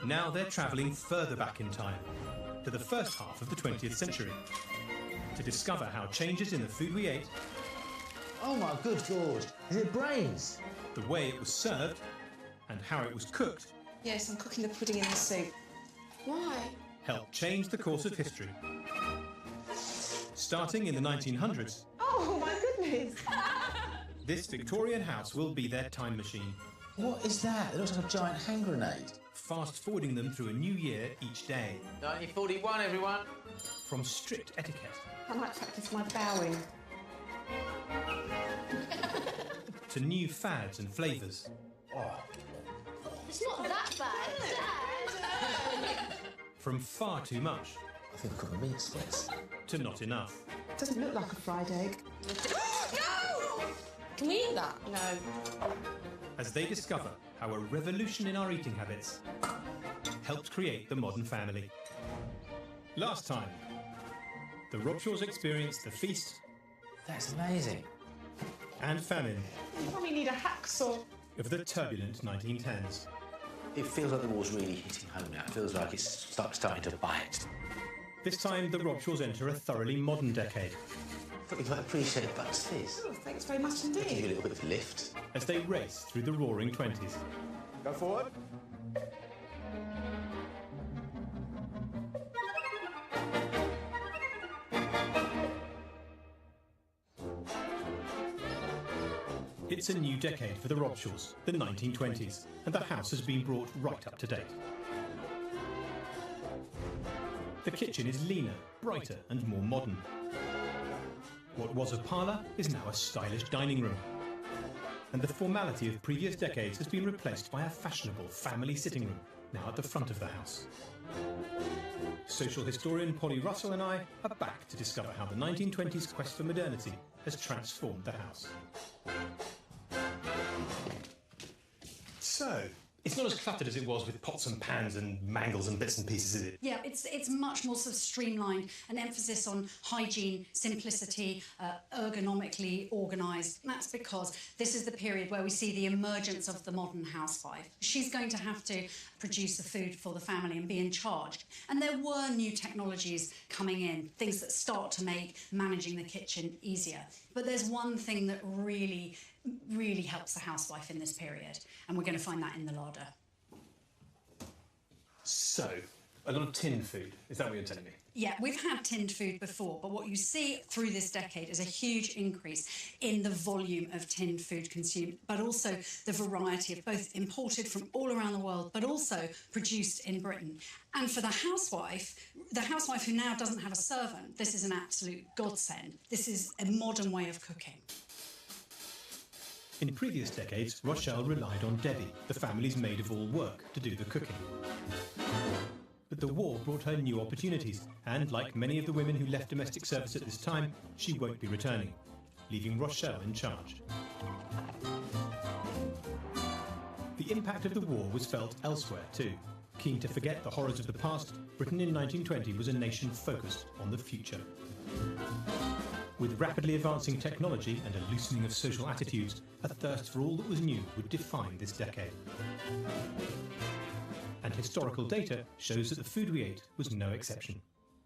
Now they're travelling further back in time, to the first half of the 20th century, to discover how changes in the food we ate, Oh my good Lord, is it brains? the way it was served, and how it was cooked Yes, I'm cooking the pudding in the soup. Why? helped change the course of history. Starting in the 1900s, Oh my goodness! this Victorian house will be their time machine, What is that? It looks like a giant hand grenade. fast-forwarding them through a new year each day. 1941, everyone. From strict etiquette I might practice my bowing. to new fads and flavours, It's not that bad, Dad. from far too much I think I've got my meat sweats. to not enough. Doesn't look like a fried egg. Can we eat that? No. As they discover how a revolution in our eating habits helped create the modern family. Last time, the Robshaws experienced the feast That's amazing. and famine You probably need a hacksaw. of the turbulent 1910s. It feels like the war's really hitting home now. It feels like it's starting to bite. This time, the Robshaws enter a thoroughly modern decade I thought you might appreciate Bucks Fizz. Oh, thanks very much Give you a indeed. little bit of a lift. as they race through the roaring 20s. Go forward. It's a new decade for the Robshaws, the 1920s, and the house has been brought right up to date. The kitchen is leaner, brighter and more modern. What was a parlour is now a stylish dining room. And the formality of previous decades has been replaced by a fashionable family sitting room, now at the front of the house. Social historian Polly Russell and I are back to discover how the 1920s quest for modernity has transformed the house. So, it's not as cluttered as it was with pots and pans and mangles and bits and pieces, is it? Yeah, it's much more sort of streamlined, an emphasis on hygiene, simplicity, ergonomically organised. That's because this is the period where we see the emergence of the modern housewife. She's going to have to produce the food for the family and be in charge. And there were new technologies coming in, things that start to make managing the kitchen easier. But there's one thing that really helps the housewife in this period, and we're going to find that in the larder. So, a lot of tinned food, is that what you're telling me? Yeah, we've had tinned food before, but what you see through this decade is a huge increase in the volume of tinned food consumed, but also the variety of both imported from all around the world, but also produced in Britain. And for the housewife who now doesn't have a servant, this is an absolute godsend. This is a modern way of cooking. In previous decades, Rochelle relied on Debbie, the family's maid of all work, to do the cooking. But the war brought her new opportunities, and like many of the women who left domestic service at this time, she won't be returning, leaving Rochelle in charge. The impact of the war was felt elsewhere too. Keen to forget the horrors of the past, Britain in 1920 was a nation focused on the future. With rapidly advancing technology and a loosening of social attitudes, a thirst for all that was new would define this decade. And historical data shows that the food we ate was no exception.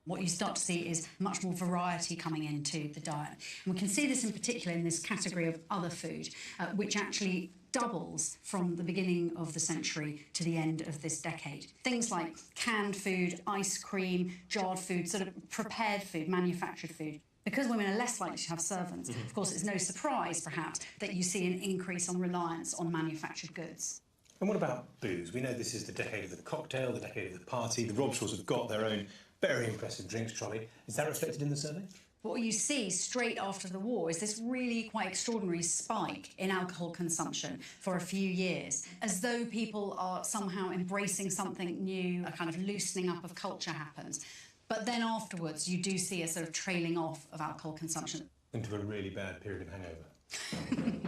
What you start to see is much more variety coming into the diet. And we can see this in particular in this category of other food, which actually doubles from the beginning of the century to the end of this decade. Things like canned food, ice cream, jarred food, sort of prepared food, manufactured food. Because women are less likely to have servants, of course, it's no surprise, perhaps, that you see an increase on reliance on manufactured goods. And what about booze? We know this is the decade of the cocktail, the decade of the party. The Robshaws have got their own very impressive drinks trolley. Is that reflected in the survey? What you see straight after the war is this really quite extraordinary spike in alcohol consumption for a few years, as though people are somehow embracing something new, a kind of loosening up of culture happens. But then afterwards, you do see a sort of trailing off of alcohol consumption. Into a really bad period of hangover.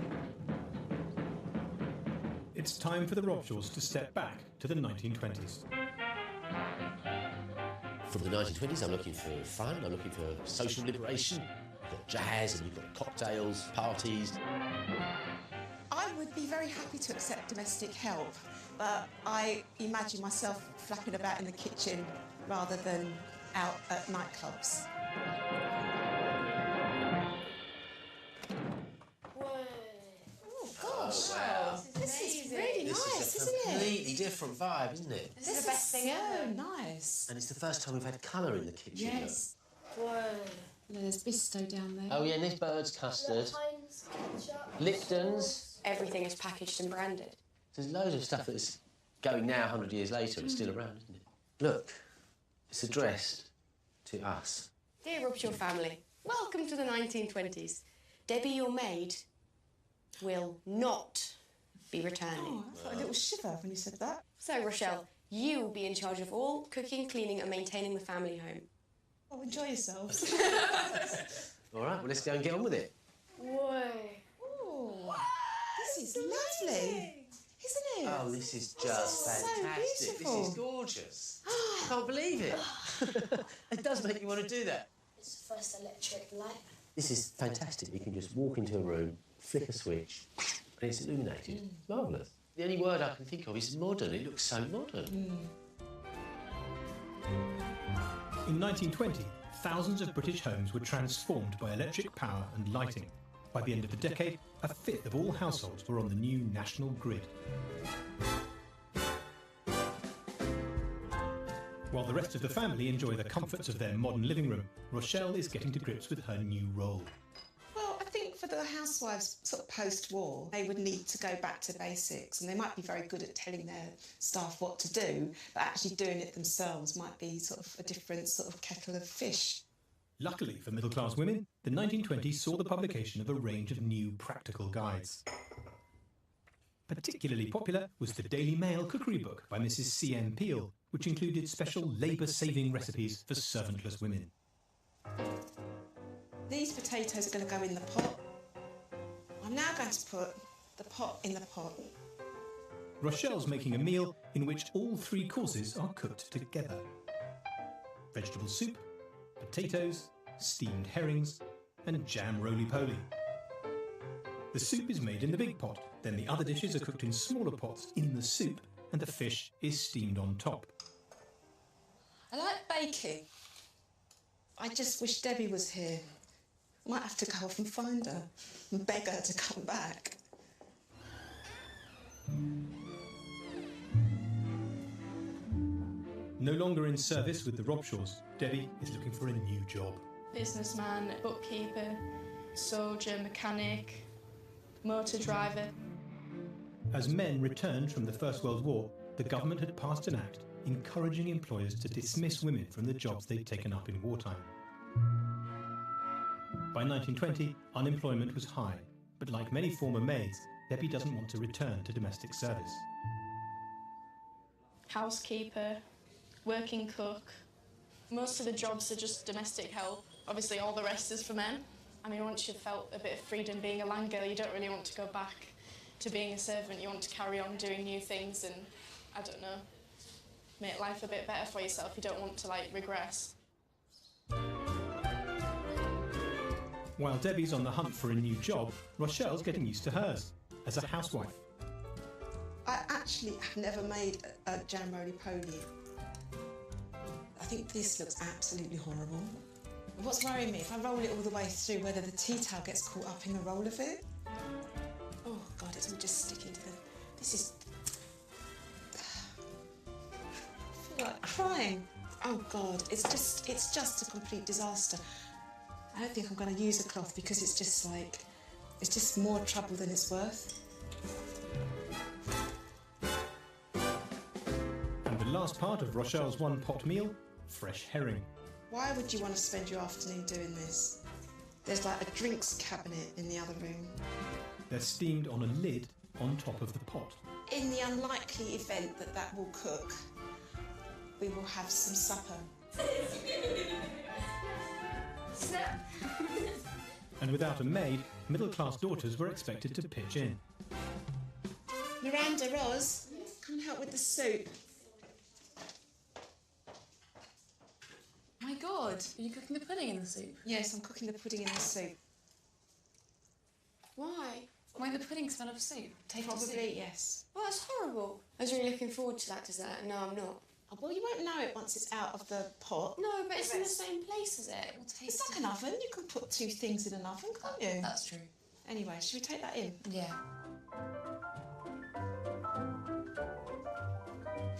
It's time for the Robshaws to step back to the 1920s. From the 1920s, I'm looking for fun, I'm looking for social liberation. You've got jazz and you've got cocktails, parties. I would be very happy to accept domestic help, but I imagine myself flapping about in the kitchen rather than out at nightclubs. Whoa. Oh, gosh. Wow. This is really This nice, is a isn't it? completely different vibe, isn't it? This is the best thing ever. nice. And it's the first time we've had colour in the kitchen. Yes. Whoa. There's Bisto down there. Oh yeah, and this bird's custard. Heinz ketchup. Lipton's. Everything is packaged and branded. There's loads of stuff that's going now 100 years later. It's still around, isn't it? Look, it's addressed to us. Dear Robshaw family, welcome to the 1920s. Debbie, your maid, will not be returning. Oh, I felt a little shiver when you said that. So, Rochelle, you will be in charge of all cooking, cleaning and maintaining the family home. Oh, enjoy yourselves. All right, well, let's go and get on with it. Whoa. Oh, this is lovely, isn't it? Oh, this is just so fantastic. beautiful. This is gorgeous. I can't believe it. It does make you want to do that. It's the first electric light. This is fantastic. You can just walk into a room, flick a switch, and it's illuminated. It's marvellous. The only word I can think of is modern. It looks so modern. In 1920, thousands of British homes were transformed by electric power and lighting. By the end of the decade, a fifth of all households were on the new national grid. While the rest of the family enjoy the comforts of their modern living room, Rochelle is getting to grips with her new role. Well, I think for the housewives sort of post-war, they would need to go back to basics, and they might be very good at telling their staff what to do, but actually doing it themselves might be sort of a different sort of kettle of fish. Luckily for middle-class women, the 1920s saw the publication of a range of new practical guides. Particularly popular was the Daily Mail cookery book by Mrs. C.M. Peel, which included special labour-saving recipes for servantless women. These potatoes are going to go in the pot. I'm now going to put the pot in the pot. Rochelle's making a meal in which all three courses are cooked together. Vegetable soup, potatoes, steamed herrings, and jam roly-poly. The soup is made in the big pot, then the other dishes are cooked in smaller pots in the soup, and the fish is steamed on top. I like baking. I just wish Debbie was here. I might have to go off and find her and beg her to come back. No longer in service with the Robshaws, Debbie is looking for a new job. Businessman, bookkeeper, soldier, mechanic, motor driver. As men returned from the First World War, the government had passed an act encouraging employers to dismiss women from the jobs they'd taken up in wartime. By 1920, unemployment was high, but like many former maids, Debbie doesn't want to return to domestic service. Housekeeper, working cook. Most of the jobs are just domestic help. Obviously, all the rest is for men. I mean, once you've felt a bit of freedom being a land girl, you don't really want to go back to being a servant. You want to carry on doing new things and, I don't know, make life a bit better for yourself. You don't want to, like, regress. While Debbie's on the hunt for a new job, Rochelle's getting used to hers as a housewife. I actually have never made a jam roly-poly. I think this looks absolutely horrible. What's worrying me, if I roll it all the way through, whether the tea towel gets caught up in the roll of it. Oh, God, it's all just sticking to the... This is... I feel like crying. Oh, God, it's just a complete disaster. I don't think I'm going to use a cloth because it's just like... It's just more trouble than it's worth. And the last part of Rochelle's one-pot meal, fresh herring. Why would you want to spend your afternoon doing this? There's like a drinks cabinet in the other room. They're steamed on a lid on top of the pot. In the unlikely event that that will cook, we will have some supper. And without a maid, middle-class daughters were expected to pitch in. Miranda, Roz, come and help with the soup. My God, are you cooking the pudding in the soup? Yes, I'm cooking the pudding in the soup. Why? Why like the pudding smell of soup? Taste of soup? Probably, yes. Oh, that's horrible. I was really looking forward to that dessert. No, I'm not. Oh, well, you won't know it once it's out of the pot. No, but it's in the same place as it. We'll taste It's like it. an oven. You can put 2 things in an oven, can't you? That's true. Anyway, should we take that in? Yeah.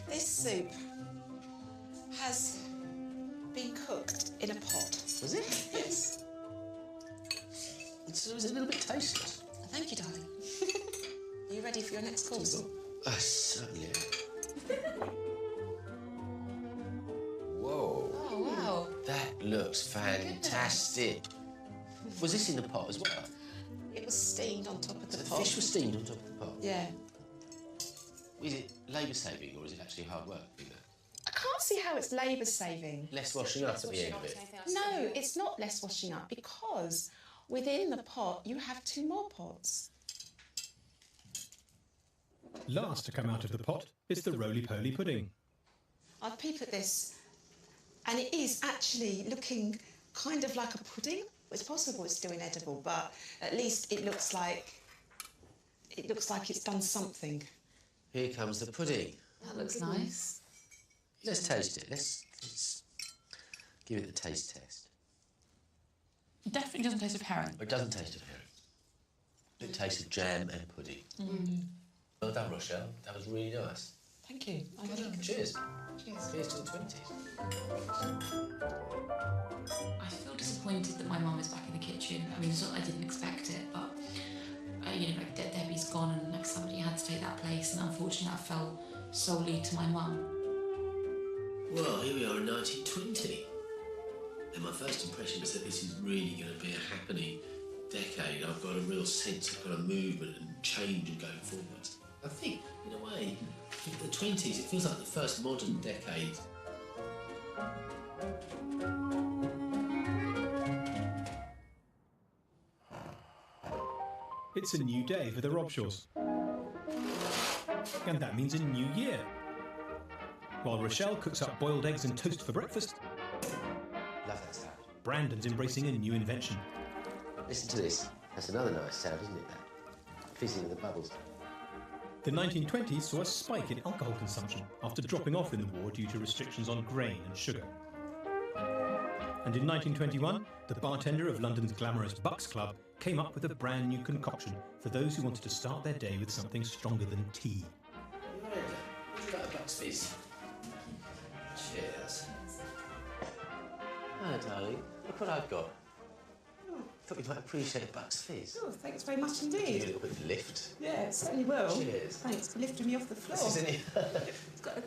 This soup has been cooked in a pot. Was it? Yes. It was a little bit tasteless. Thank you, darling. Are you ready for your next course? Certainly am. Whoa. Oh, wow. That looks fantastic. Was this in the pot as well? It was steamed on top of the The pot. fish was steamed on top of the pot. Yeah. Is it labour saving or is it actually hard work doing that? I can't see how it's labour saving. Less washing up at the end of it. No, it's not less washing up because within the pot you have 2 more pots. Last to come out of the pot is the roly-poly pudding. I've peeped at this and it is actually looking kind of like a pudding. It's possible it's still inedible, but at least it looks like it's done something. Here comes the pudding. That looks nice. Let's taste it. Let's give it the taste test. It definitely doesn't taste of herring. It doesn't taste of herring. It tastes of jam and pudding. Well done, Rochelle. That was really nice. Thank you. Cheers. Cheers. Cheers to the 20s. I feel disappointed that my mum is back in the kitchen. I mean, it's not that I didn't expect it, but you know, like Debbie's gone and like somebody had to take that place, and unfortunately that fell solely to my mum. Well, here we are in 1920. And my first impression was that this is really going to be a happening decade. I've got a real sense of kind of movement and change and going forwards. I think, in a way, the 20s, it feels like the first modern decade. It's a new day for the Robshaws. And that means a new year. While Rochelle cooks up boiled eggs and toast for breakfast, Love that sound. Brandon's embracing a new invention. Listen to this. That's another nice sound, isn't it? That fizzing of the bubbles. The 1920s saw a spike in alcohol consumption after dropping off in the war due to restrictions on grain and sugar. And in 1921, the bartender of London's glamorous Bucks Club came up with a brand new concoction for those who wanted to start their day with something stronger than tea. Would you like a Bucks Fizz? Cheers. Hi, darling. Look what I've got. Thought you might appreciate a Bucks Fizz. Oh, thanks very much Give you a indeed. little bit of lift. Yeah, it certainly will. Cheers. Thanks for lifting me off the floor. This is any... It's got a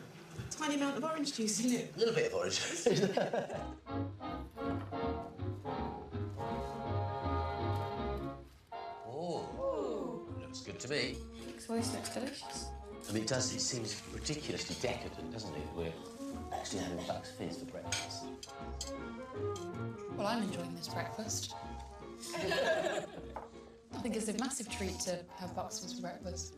tiny amount of orange juice in it. A little bit of orange. Oh, looks good to me. This looks delicious. I mean, it seems ridiculously decadent, doesn't it? We're actually having Bucks Fizz for breakfast. Well, I'm enjoying this breakfast. I think it's a massive treat to have Bucks Fizz for breakfast.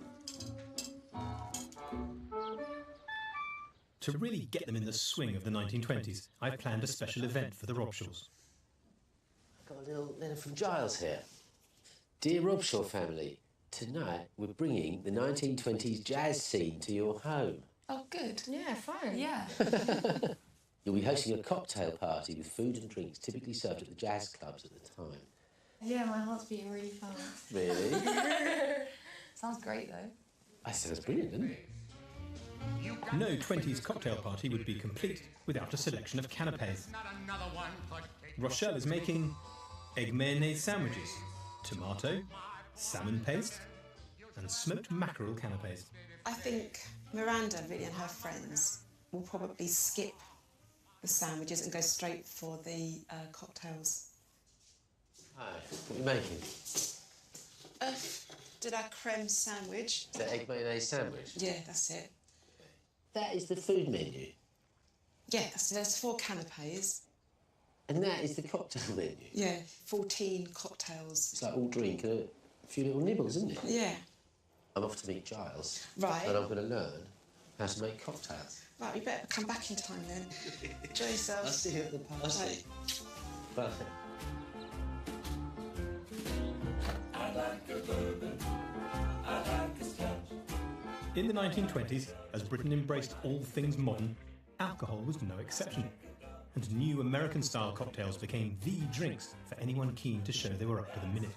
To really get them in the swing of the 1920s, I've planned a special event for the Robshaws. I've got a little letter from Giles here. Dear Robshaw family, tonight we're bringing the 1920s jazz scene to your home. Oh, good. Yeah, fine. Yeah. You'll be hosting a cocktail party with food and drinks typically served at the jazz clubs at the time. Yeah, my heart's beating really fast. Really? Sounds great, though. That sounds brilliant, doesn't it? No 20s cocktail party would be complete without a selection of canapes. Rochelle is making egg mayonnaise sandwiches, tomato, salmon paste, and smoked mackerel canapes. I think Miranda really and her friends will probably skip the sandwiches and go straight for the cocktails. Hi, what are you making? Did our creme sandwich? Is that egg mayonnaise sandwich? Yeah, that's it. That is the food menu. Yeah, there's 4 canapes. And that is the cocktail menu. Yeah, 14 cocktails. It's like all drink and a few little nibbles, isn't it? Yeah. I'm off to meet Giles. Right. And I'm going to learn how to make cocktails. Right, we better come back in time then. Enjoy yourselves. I'll see you at the party. Right. Bye. I like a bourbon. In the 1920s, as Britain embraced all things modern, alcohol was no exception, and new American-style cocktails became the drinks for anyone keen to show they were up to the minute.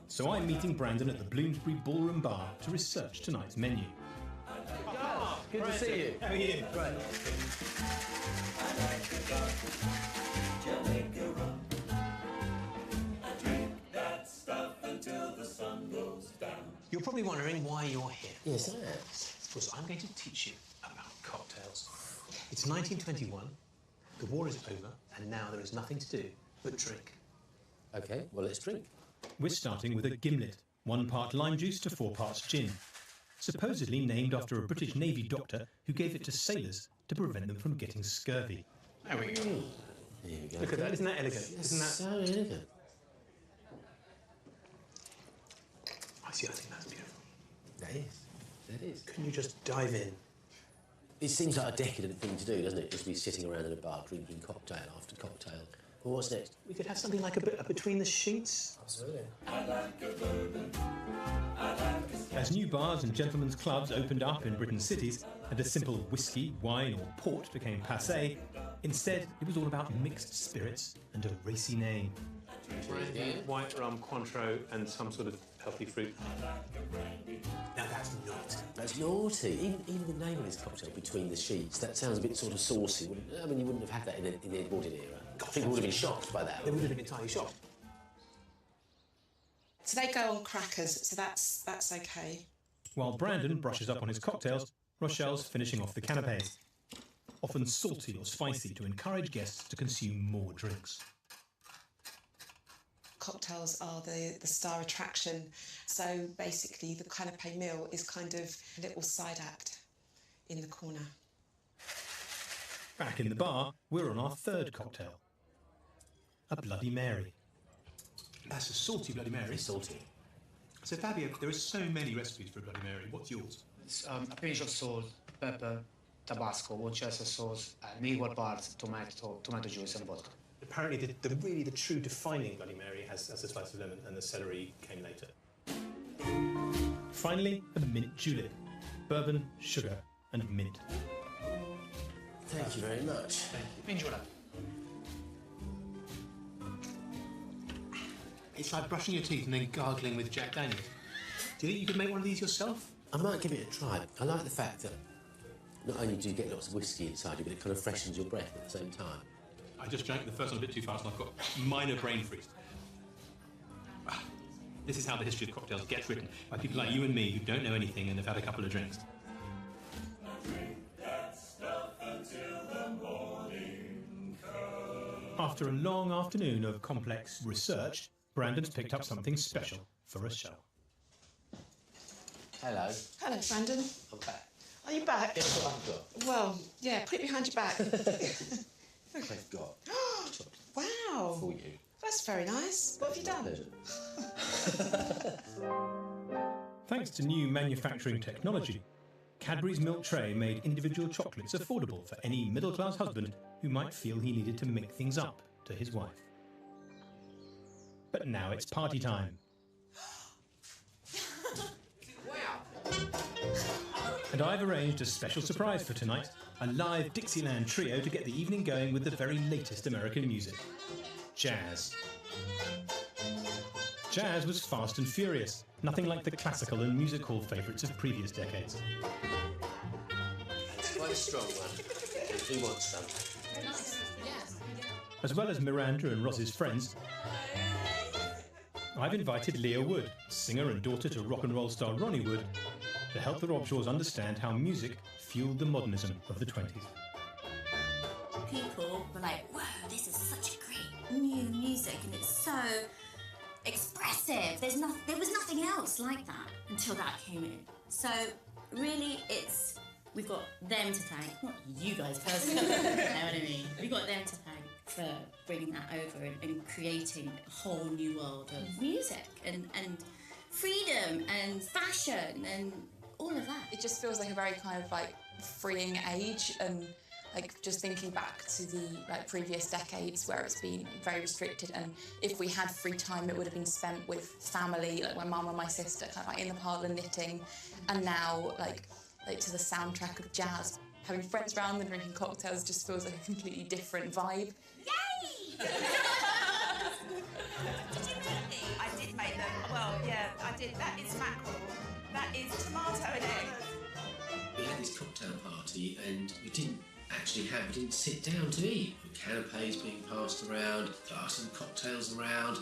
So I'm meeting Brandon at the Bloomsbury Ballroom Bar to research tonight's menu. Good to see you. How are you? Great. You're probably wondering why you're here. Yes, I am. Because I'm going to teach you about cocktails. It's 1921, the war is over, and now there is nothing to do but drink. OK, well, let's drink. We're starting with a gimlet, 1 part lime juice to 4 parts gin, supposedly named after a British Navy doctor who gave it to sailors to prevent them from getting scurvy. There we go. There we go. Look at that, isn't that elegant? Isn't that... So elegant. I see, I think that's beautiful. That is. That is. Can you just dive in? It seems like a decadent thing to do, doesn't it? Just be sitting around in a bar drinking cocktail after cocktail. Well, what's next? We could have something like a bit between the sheets. Absolutely. As new bars and gentlemen's clubs opened up in Britain's cities, and a simple whiskey, wine or port became passé, instead it was all about mixed spirits and a racy name. White rum, Cointreau, and some sort of healthy fruit. Now that's naughty. That's naughty. Even the name of this cocktail, Between the Sheets, that sounds a bit sort of saucy. I mean, you wouldn't have had that in the Edwardian era. People would have been shocked by that. They would have been entirely shocked. So they go on crackers, so that's okay. While Brandon brushes up on his cocktails, Rochelle's finishing off the canapés, often salty or spicy to encourage guests to consume more drinks. Cocktails are the star attraction, so basically the canapé meal is kind of a little side act in the corner. Back in the bar, we're on our 3rd cocktail, a Bloody Mary. That's a salty Bloody Mary. It's salty. So, Fabio, there are so many recipes for a Bloody Mary. What's yours? It's a pinch of salt, pepper, Tabasco, Worcestershire sauce, and equal parts tomato juice and vodka. Apparently, the true defining Bloody Mary has a slice of lemon, and the celery came later. Finally, a mint julep, bourbon, sugar and mint. Thank you very much. Thank you. Enjoy that. It's like brushing your teeth and then gargling with Jack Daniels. Do you think you could make one of these yourself? I might give it a try. I like the fact that not only do you get lots of whiskey inside you, but it kind of freshens your breath at the same time. I just drank the first one a bit too fast and I've got minor brain freeze. This is how the history of cocktails gets written, by people like you and me who don't know anything and have had a couple of drinks. After a long afternoon of complex research, Brandon's picked up something special for Rochelle. Hello. Hello, Brandon. I'm back. Are you back? Guess what I've got? Well, yeah, put it behind your back. I've got Wow. for you. That's very nice. What have you done? Pleasure. Thanks to new manufacturing technology, Cadbury's Milk Tray made individual chocolates affordable for any middle-class husband who might feel he needed to make things up to his wife. But now it's party time. And I've arranged a special surprise for tonight, a live Dixieland trio to get the evening going with the very latest American music, jazz. Jazz was fast and furious, nothing like the classical and music hall favourites of previous decades. It's quite a strong one. Who wants some? As well as Miranda and Ross's friends, I've invited Leah Wood, singer and daughter to rock and roll star Ronnie Wood, to help the Robshaws understand how music fueled the modernism of the 20s. People were like, whoa, this is such great new music and it's so expressive. There was nothing else like that until that came in. So really we've got them to thank, not you guys personally, you know what I mean? We've got them to thank for bringing that over and creating a whole new world of music and freedom and fashion and all of that. It just feels like a very kind of like freeing age, and Like, just thinking back to the previous decades where it's been very restricted, and if we had free time, it would have been spent with family, like my mum and my sister, kind of like in the parlour knitting. And now, like to the soundtrack of jazz, having friends around and drinking cocktails just feels like a completely different vibe. Yay! Did you make these? I did make them. Well, yeah, I did. That is mackerel. That is tomato and egg. We had this cocktail party and we didn't sit down to eat. Canapes being passed around, glasses and cocktails around.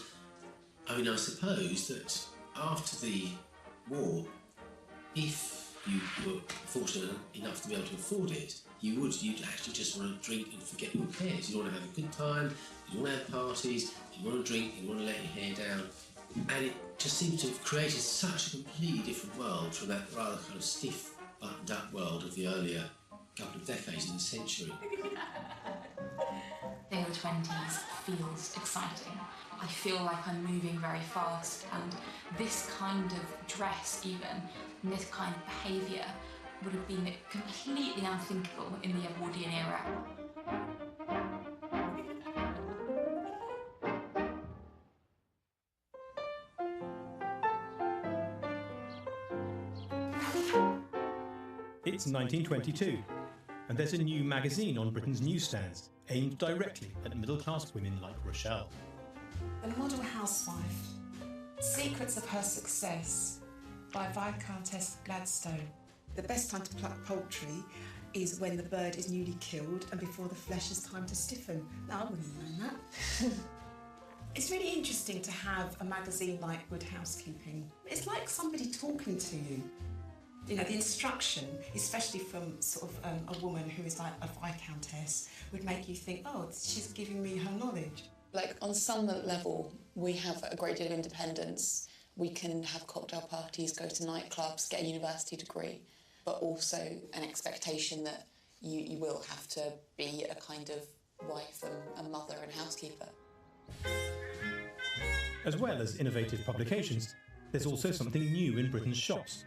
I mean, I suppose that after the war, if you were fortunate enough to be able to afford it, you'd actually just want to drink and forget your cares. You want to have a good time, you want to have parties, you want to drink, you want to let your hair down. And it just seems to have created such a completely different world from that rather kind of stiff, buttoned-up world of the earlier couple of decades in the century. The 20s feels exciting. I feel like I'm moving very fast, and this kind of dress even, and this kind of behaviour would have been completely unthinkable in the Edwardian era. It's 1922, and there's a new magazine on Britain's newsstands aimed directly at middle-class women like Rochelle. The Model Housewife, Secrets of Her Success by Viscountess Gladstone. The best time to pluck poultry is when the bird is newly killed and before the flesh has time to stiffen. Now, I wouldn't have known that. It's really interesting to have a magazine like Good Housekeeping. It's like somebody talking to you. You know, the instruction, especially from sort of a woman who is like a viscountess, would make you think, oh, she's giving me her knowledge. Like, on some level, we have a great deal of independence. We can have cocktail parties, go to nightclubs, get a university degree, but also an expectation that you will have to be a kind of wife and a mother and housekeeper. As well as innovative publications, there's also something new in Britain's shops,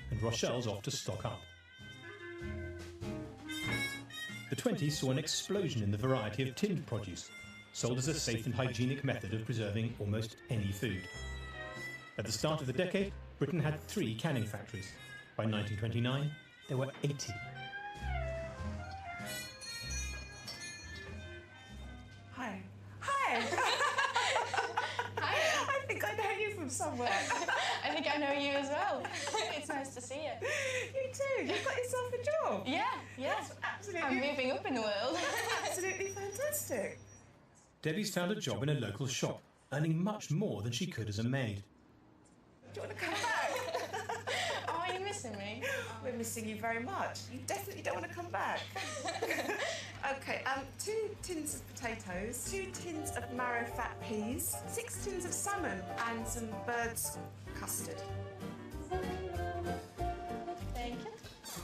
and Rochelle's off to stock up. The 20s saw an explosion in the variety of tinned produce, sold as a safe and hygienic method of preserving almost any food. At the start of the decade, Britain had 3 canning factories. By 1929, there were 80. Hi. Hi! Hi. I think I know you from somewhere. I think I know you as well. It's nice to see you. You too. You've got yourself a job. Yeah. That's absolutely... I'm moving up in the world. Absolutely fantastic. Debbie's found a job in a local shop, earning much more than she could as a maid. Do you want to come back? Oh, are you missing me? We're missing you very much. You definitely don't want to come back. Okay, 2 tins of potatoes, 2 tins of marrow fat peas, 6 tins of salmon, and some bird's custard. Thank you.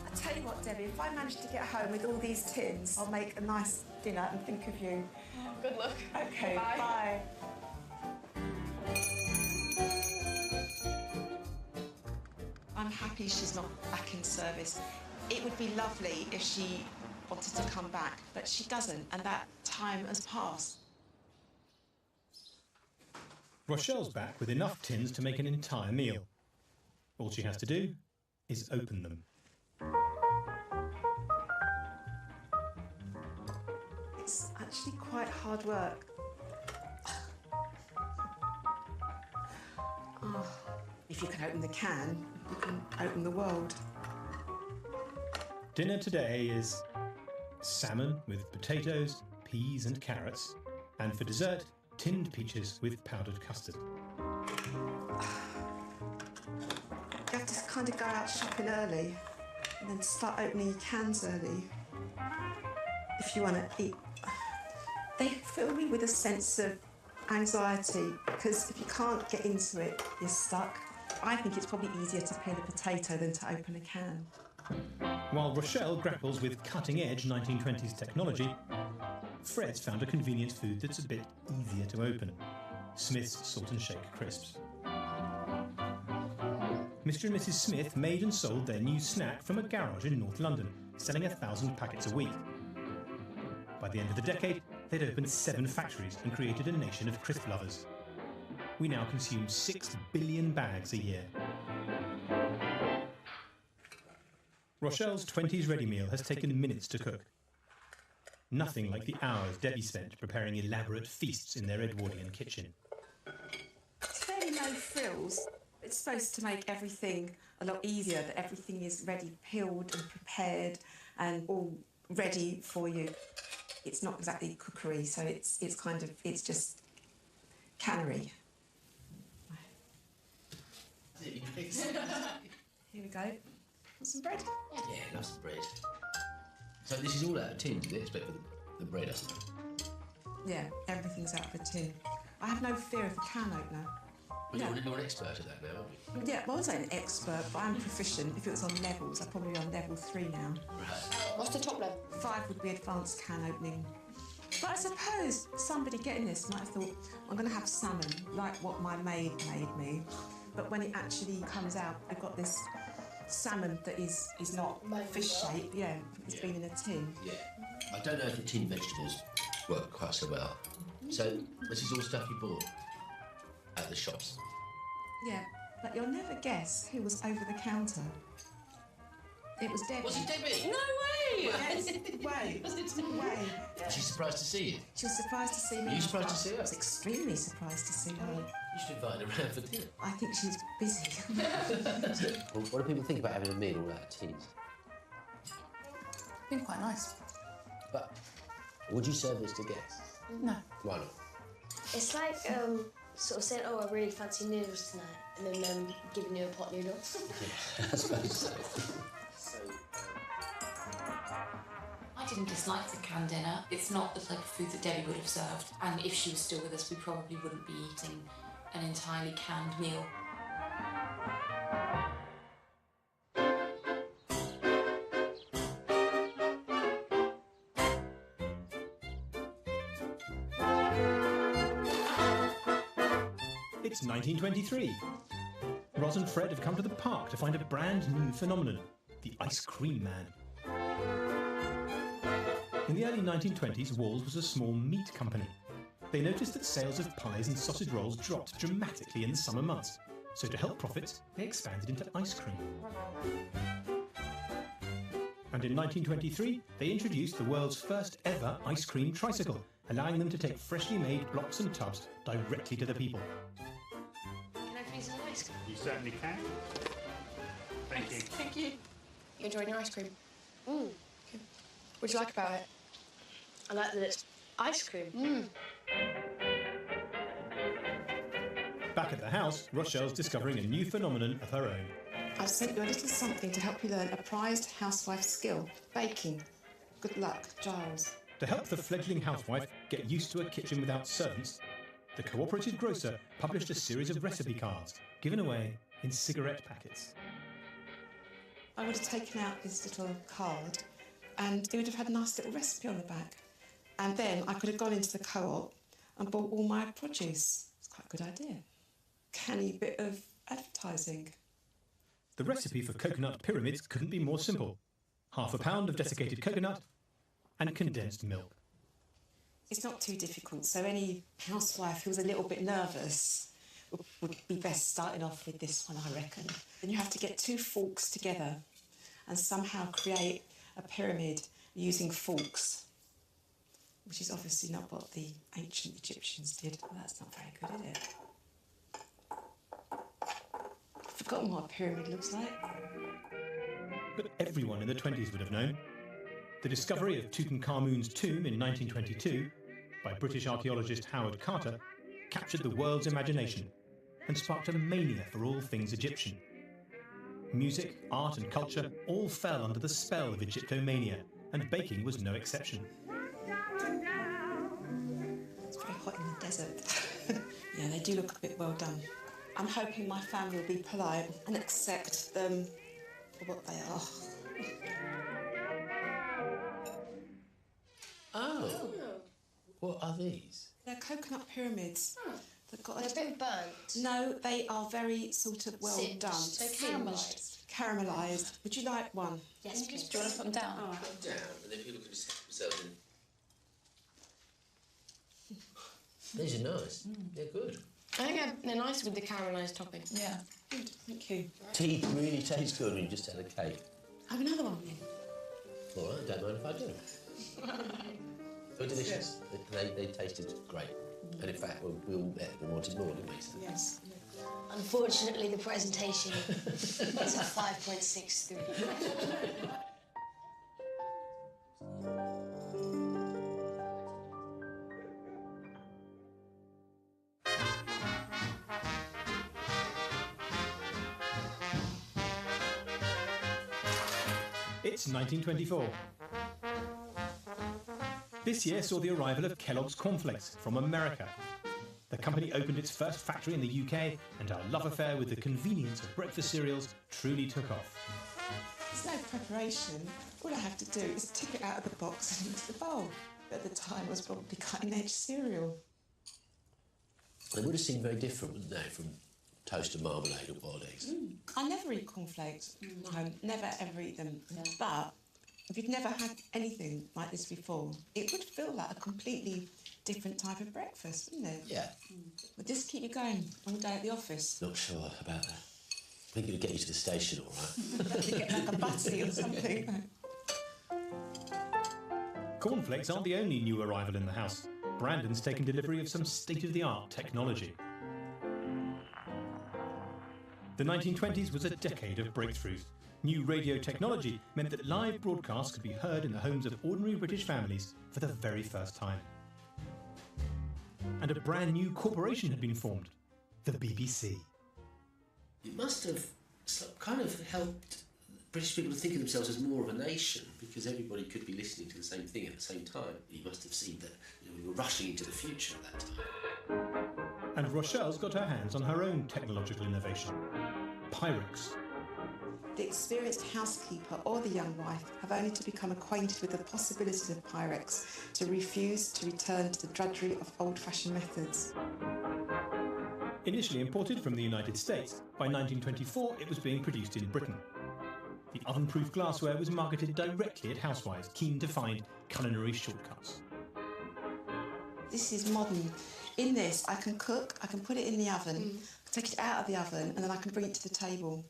I tell you what, Debbie, if I manage to get home with all these tins, I'll make a nice dinner and think of you. Oh, good luck. Okay, Bye. bye. I'm happy she's not back in service. It would be lovely if she wanted to come back, but she doesn't, and that time has passed. Rochelle's back with enough tins to make an entire meal. All she has to do is open them. It's actually quite hard work. Oh, if you can open the can, you can open the world. Dinner today is salmon with potatoes, peas and carrots, and for dessert, tinned peaches with powdered custard. You have to kind of go out shopping early and then start opening your cans early if you want to eat. They fill me with a sense of anxiety because if you can't get into it, you're stuck. I think it's probably easier to peel a potato than to open a can. While Rochelle grapples with cutting-edge 1920s technology, Fred's found a convenient food that's a bit easier to open. Smith's Salt and Shake Crisps. Mr. and Mrs. Smith made and sold their new snack from a garage in North London, selling 1,000 packets a week. By the end of the decade, they'd opened 7 factories and created a nation of crisp lovers. We now consume 6 billion bags a year. Rochelle's 20s ready meal has taken minutes to cook. Nothing like the hours Debbie spent preparing elaborate feasts in their Edwardian kitchen. It's fairly no frills. It's supposed to make everything a lot easier, that everything is ready, peeled and prepared and all ready for you. It's not exactly cookery, so it's just cannery. Here Here we go. Want some bread? Yeah, love some bread. So this is all out of tins, is it? Except for the bread, I suppose. Yeah, everything's out of a tin. I have no fear of the can opener. Well, you're an expert at that now, aren't you? Yeah, well, I wasn't an expert, but I'm proficient. If it was on levels, I'd probably be on level 3 now. Right. What's the top level? 5 would be advanced can opening. But I suppose somebody getting this might have thought, I'm going to have salmon, like what my maid made me. But when it actually comes out, I've got this salmon that is not fish shaped. Yeah, it's been in a tin. Yeah. I don't know if the tinned vegetables work quite so well. So this is all stuff you bought at the shops? Yeah, but you'll never guess who was over the counter. It was Debbie. Was it Debbie? No way! Yes, way. Was it Was she surprised to see you? She was surprised to see me. Were you surprised to see her? I was extremely surprised to see her. You should invite her around for dinner. I think she's busy. Well, what do people think about having a meal all out of tins? Been quite nice. But would you serve this to guests? No. Why not? It's like sort of saying, oh, I really fancy noodles tonight, and then them giving you a pot noodle. Yeah, I suppose so. I didn't dislike the canned dinner. It's not the type of food that Debbie would have served, and if she was still with us, we probably wouldn't be eating an entirely canned meal. It's 1923. Roz and Fred have come to the park to find a brand new phenomenon, the ice cream man. In the early 1920s, Walls was a small meat company. They noticed that sales of pies and sausage rolls dropped dramatically in the summer months, so to help profits, they expanded into ice cream. And in 1923, they introduced the world's first ever ice cream tricycle, allowing them to take freshly made blocks and tubs directly to the people. Can I please have an ice cream? You certainly can. Thank you. Thank you. You enjoying your ice cream? Okay. What do you like about it? I like that it's ice cream. Back at the house, Rochelle's discovering a new phenomenon of her own. I've sent you a little something to help you learn a prized housewife skill, baking. Good luck, Giles. To help the fledgling housewife get used to a kitchen without servants, the cooperative grocer published a series of recipe cards given away in cigarette packets. I would have taken out this little card and it would have had a nice little recipe on the back. And then I could have gone into the co-op and bought all my produce. It's quite a good idea. Canny bit of advertising. The recipe for coconut pyramids couldn't be more simple. Half a pound of desiccated coconut and condensed milk. It's not too difficult, so any housewife who's a little bit nervous would be best starting off with this one, I reckon. Then you have to get 2 forks together and somehow create a pyramid using forks, which is obviously not what the ancient Egyptians did. Well, that's not very good, is it? I've forgotten what a pyramid looks like. But everyone in the 20s would have known. The discovery of Tutankhamun's tomb in 1922 by British archaeologist Howard Carter captured the world's imagination and sparked a mania for all things Egyptian. Music, art and culture all fell under the spell of Egyptomania, and baking was no exception. It's very hot in the desert. Yeah, they do look a bit well done. I'm hoping my family will be polite and accept them for what they are. Oh. What are these? They're coconut pyramids. They've been burnt. No, they are very sort of well Singed. done. So caramelised. Caramelised. Would you like one? Yes, please. Do you want to put them down? All right. Down, and then people can just stick themselves in. These are nice. They're good. I think they're nice with the caramelised topping. Yeah. Good, thank you. Tea really tastes good when you just had a cake. Have another one then. All right, don't mind if I do. They're delicious. They tasted great. And in fact, we all wanted more, didn't we? So. Yes. Unfortunately, the presentation is a 5.63. It's 1924. This year saw the arrival of Kellogg's Cornflakes from America. The company opened its first factory in the UK, and our love affair with the convenience of breakfast cereals truly took off. There's no preparation. All I have to do is tip it out of the box and into the bowl. At the time, I was probably cutting-edge cereal. They would have seemed very different, wouldn't they, from toast and marmalade or boiled eggs? I never eat cornflakes. No, never ever eat them. But if you've never had anything like this before, it would feel like a completely different type of breakfast, wouldn't it? Yeah. Would this keep you going all day at the office? Not sure about that. I think it'll get you to the station, all right. You get like a butty or something. Cornflakes aren't the only new arrival in the house. Brandon's taken delivery of some state-of-the-art technology. The 1920s was a decade of breakthroughs. New radio technology meant that live broadcasts could be heard in the homes of ordinary British families for the very first time. And a brand new corporation had been formed, the BBC. It must have kind of helped British people to think of themselves as more of a nation, because everybody could be listening to the same thing at the same time. You must have seen that we were rushing into the future at that time. And Rochelle's got her hands on her own technological innovation, Pyrex. The experienced housekeeper or the young wife have only to become acquainted with the possibilities of Pyrex to refuse to return to the drudgery of old-fashioned methods. Initially imported from the United States, by 1924 it was being produced in Britain. The oven-proof glassware was marketed directly at housewives keen to find culinary shortcuts. This is modern. In this, I can cook, I can put it in the oven, take it out of the oven, and then I can bring it to the table.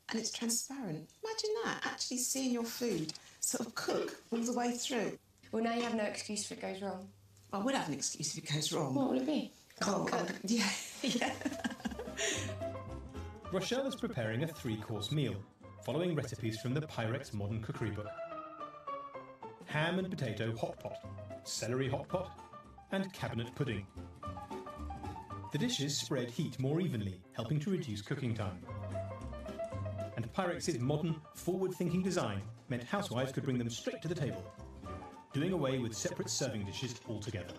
And it's transparent. Imagine that, actually seeing your food sort of cook all the way through. Well, now you have no excuse if it goes wrong. I would have an excuse if it goes wrong. What will it be? Yeah, yeah. Rochelle is preparing a 3-course meal, following recipes from the Pyrex Modern Cookery Book. Ham and potato hot pot, celery hot pot, and cabinet pudding. The dishes spread heat more evenly, helping to reduce cooking time. And Pyrex's modern, forward-thinking design meant housewives could bring them straight to the table, doing away with separate serving dishes altogether.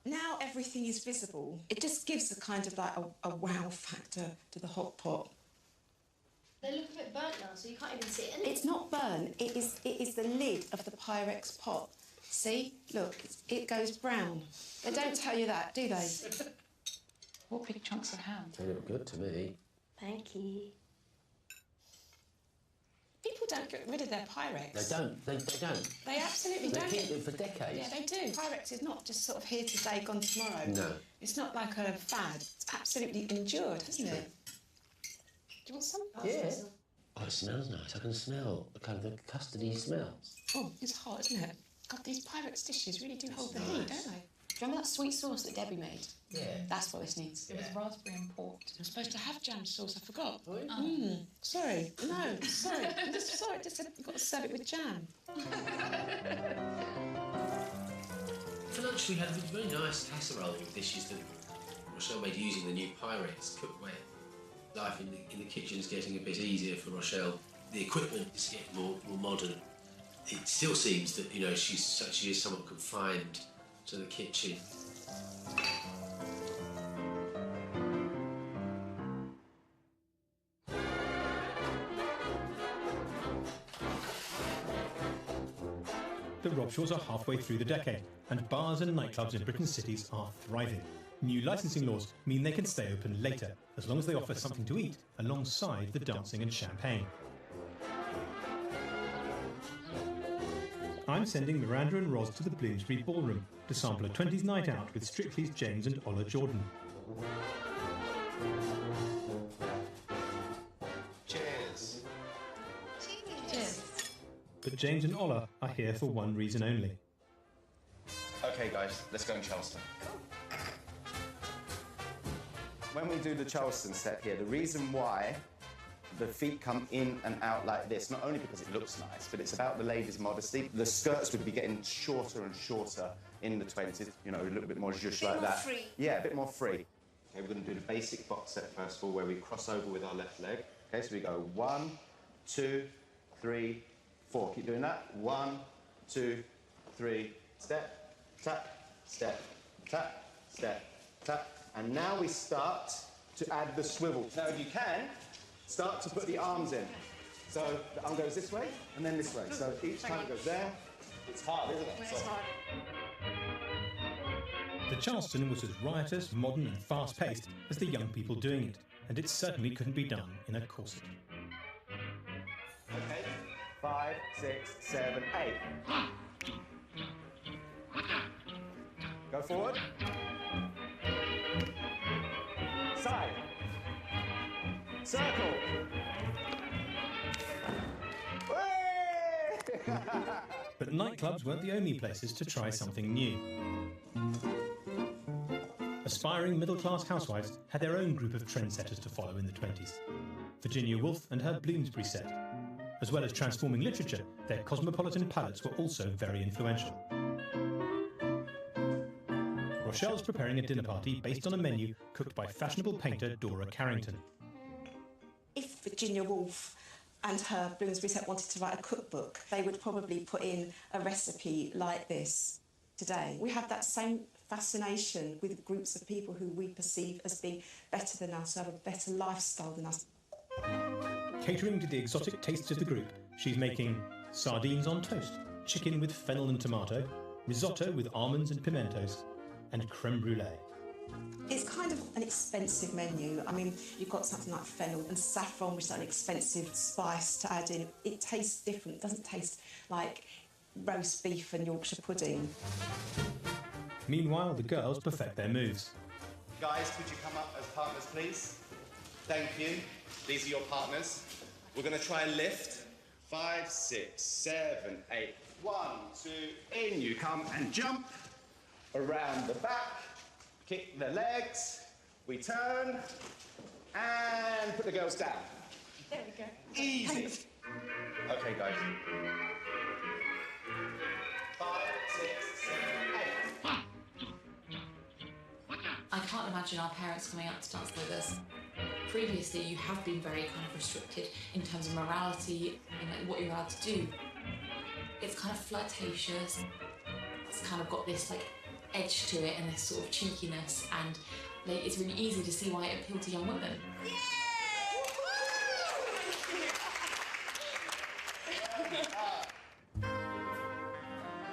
Now everything is visible. It just gives a kind of like a wow factor to the hot pot. They look a bit burnt now, so you can't even see it. It's not burnt, it is the lid of the Pyrex pot. See? Look, it goes brown. They don't tell you that, do they? What big chunks of ham? They look good to me. Thank you. People don't get rid of their Pyrex. They don't. They don't. They absolutely They don't. keep it for decades. Yeah, they do. Pyrex is not just sort of here today, gone tomorrow. No. It's not like a fad. It's absolutely endured, hasn't it? Do you want some? Yeah. Oh, it smells nice. I can smell the kind of the custardy smells. Oh, it's hot, isn't it? God, these Pyrex dishes really do hold the heat, don't they? Do you remember that sweet sauce that Debbie made? Yeah. That's what this needs. It was raspberry and port. I'm supposed to have jam sauce, I forgot. Oh. Sorry. No, sorry. I'm just sorry, just said you've got to serve it with jam. For lunch, we had a very nice casserole with dishes that Rochelle made using the new Pyrex cookware. Life in the kitchen is getting a bit easier for Rochelle. The equipment is getting more modern. It still seems that, you know, she is somewhat confined to the kitchen. The Robshaws are halfway through the decade, and bars and nightclubs in Britain's cities are thriving. New licensing laws mean they can stay open later, as long as they offer something to eat alongside the dancing and champagne. I'm sending Miranda and Roz to the Bloomsbury Ballroom to sample a 20s night out with Strictly's James and Ola Jordan. Cheers. Cheers. But James and Ola are here for one reason only. Okay, guys, let's go in Charleston. When we do the Charleston step here, the reason why the feet come in and out like this, not only because it looks nice, but it's about the lady's modesty. The skirts would be getting shorter and shorter in the 20s, you know, a little bit more zhuzh like that. Free. Yeah, a bit more free. Okay, we're going to do the basic box set first of all, where we cross over with our left leg. Okay, so we go 1, 2, 3, 4. Keep doing that. 1, 2, 3, step, tap, step, tap, step, tap. And now we start to add the swivel. Now, if you can, start to put the arms in. So the arm goes this way and then this way. So each time it goes there. It's hard, isn't it? It's hard. The Charleston was as riotous, modern and fast-paced as the young people doing it, and it certainly couldn't be done in a corset. Okay, 5, 6, 7, 8. Go forward. Side. Circle. But nightclubs weren't the only places to try something new. Aspiring middle-class housewives had their own group of trendsetters to follow in the 20s. Virginia Woolf and her Bloomsbury set. As well as transforming literature, their cosmopolitan palettes were also very influential. Rochelle's preparing a dinner party based on a menu cooked by fashionable painter Dora Carrington. If Virginia Woolf and her Bloomsbury set wanted to write a cookbook, they would probably put in a recipe like this today. We have that same fascination with groups of people who we perceive as being better than us, who have a better lifestyle than us. Catering to the exotic tastes of the group, she's making sardines on toast, chicken with fennel and tomato, risotto with almonds and pimentos, and creme brulee. It's kind of an expensive menu. I mean, you've got something like fennel and saffron, which is an expensive spice to add in. It tastes different. It doesn't taste like roast beef and Yorkshire pudding. Meanwhile, the girls perfect their moves. Guys, could you come up as partners, please? Thank you. These are your partners. We're going to try a lift. 5, 6, 7, 8. 1, 2, in you come and jump. Around the back. Kick the legs. We turn. And put the girls down. There we go. Easy. Okay, guys. 5, 6, 7, 8. I can't imagine our parents coming out to dance like this. Previously, you have been very kind of restricted in terms of morality and like what you're allowed to do. It's kind of flirtatious. It's kind of got this like edge to it and this sort of cheekiness, and like, it's really easy to see why it appealed to young women.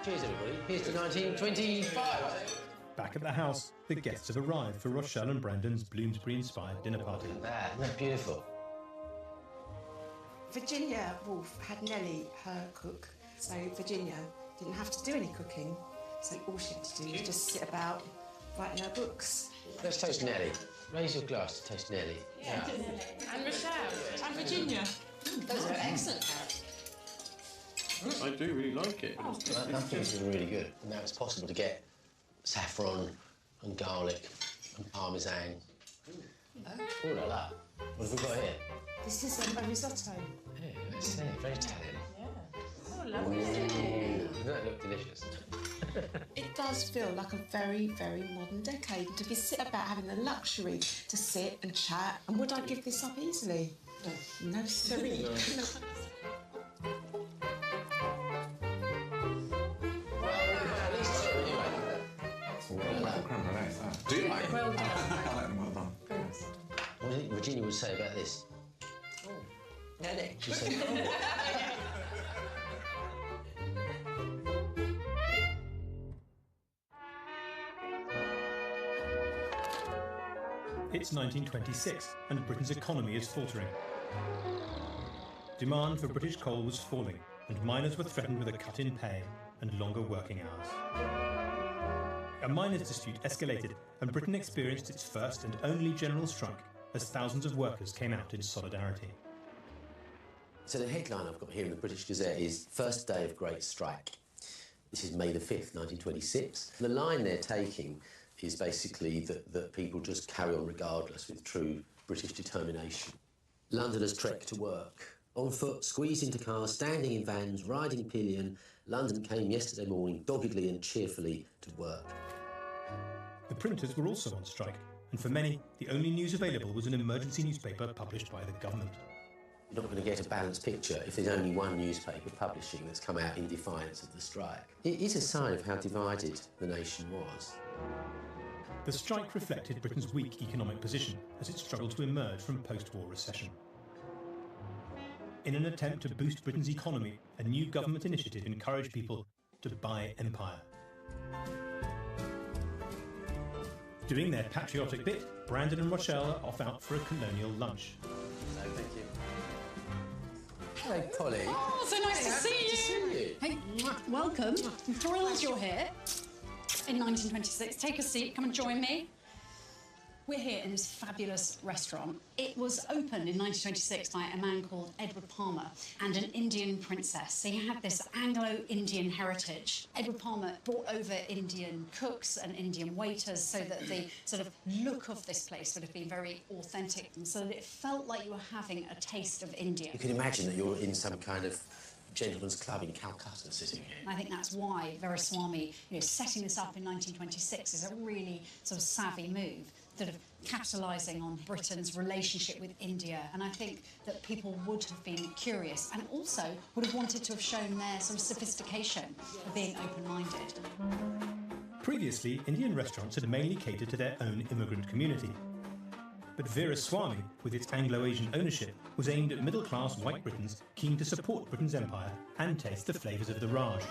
Cheers, everybody. Here's to 1925. Back at the house, the guests have arrived for Rochelle and Brandon's Bloomsbury-inspired dinner party. Isn't that beautiful? Virginia Woolf had Nellie, her cook, so Virginia didn't have to do any cooking. So all she had to do was just sit about writing her books. Let's toast Nellie. Raise your glass to toast Nellie. Yeah. And Rochelle. And Virginia. Those are excellent carrots. I do really like it. I think this is really good. And now it's possible to get saffron and garlic and parmesan. Oh la la. What have we got here? This is a risotto. Yeah, that's very Italian. Oh, lovely. Doesn't that look delicious? It does feel like a very, very modern decade. To be sit about having the luxury to sit and chat. And would I give this up easily? No, sorry. No. Do you like it? Well done. I like them well done. What do you think Virginia would say about this? Nelly. She'd say, It's 1926, and Britain's economy is faltering. Demand for British coal was falling, and miners were threatened with a cut in pay. and longer working hours. A miners' dispute escalated, and Britain experienced its first and only general strike as thousands of workers came out in solidarity. So the headline I've got here in the British Gazette is First Day of Great Strike. This is May the 5th, 1926. The line they're taking is basically that people just carry on regardless with true British determination. Londoners trek to work. On foot, squeezed into cars, standing in vans, riding pillion, London came yesterday morning doggedly and cheerfully to work. The printers were also on strike, and for many, the only news available was an emergency newspaper published by the government. You're not going to get a balanced picture if there's only one newspaper publishing that's come out in defiance of the strike. It is a sign of how divided the nation was. The strike reflected Britain's weak economic position as it struggled to emerge from post-war recession. In an attempt to boost Britain's economy, a new government initiative encouraged people to buy empire. Doing their patriotic bit, Brandon and Rochelle are off out for a colonial lunch. No, thank you. Hello, Polly. Oh, so nice to see you. Hey, welcome. I'm thrilled you're here. In 1926, take a seat, come and join me. We're here in this fabulous restaurant. It was opened in 1926 by a man called Edward Palmer and an Indian princess. So you had this Anglo-Indian heritage. Edward Palmer brought over Indian cooks and Indian waiters so that the sort of look of this place would have been very authentic, and so that it felt like you were having a taste of India. You can imagine that you're in some kind of gentleman's club in Calcutta sitting here. I think that's why Veeraswamy, setting this up in 1926 is a really sort of savvy move, sort of capitalising on Britain's relationship with India. And I think that people would have been curious and also would have wanted to have shown their sort of sophistication of being open-minded. Previously, Indian restaurants had mainly catered to their own immigrant community. But Veeraswamy, with its Anglo-Asian ownership, was aimed at middle-class white Britons keen to support Britain's empire and taste the flavours of the Raj.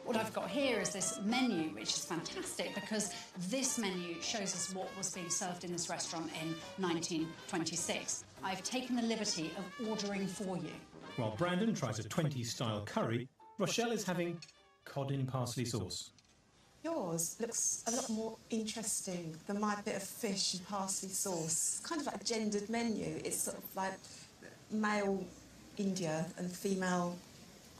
What I've got here is this menu, which is fantastic because this menu shows us what was being served in this restaurant in 1926. I've taken the liberty of ordering for you. While Brandon tries a 20s-style curry, Rochelle is having cod in parsley sauce. Yours looks a lot more interesting than my bit of fish and parsley sauce. It's kind of like a gendered menu. It's sort of like male India and female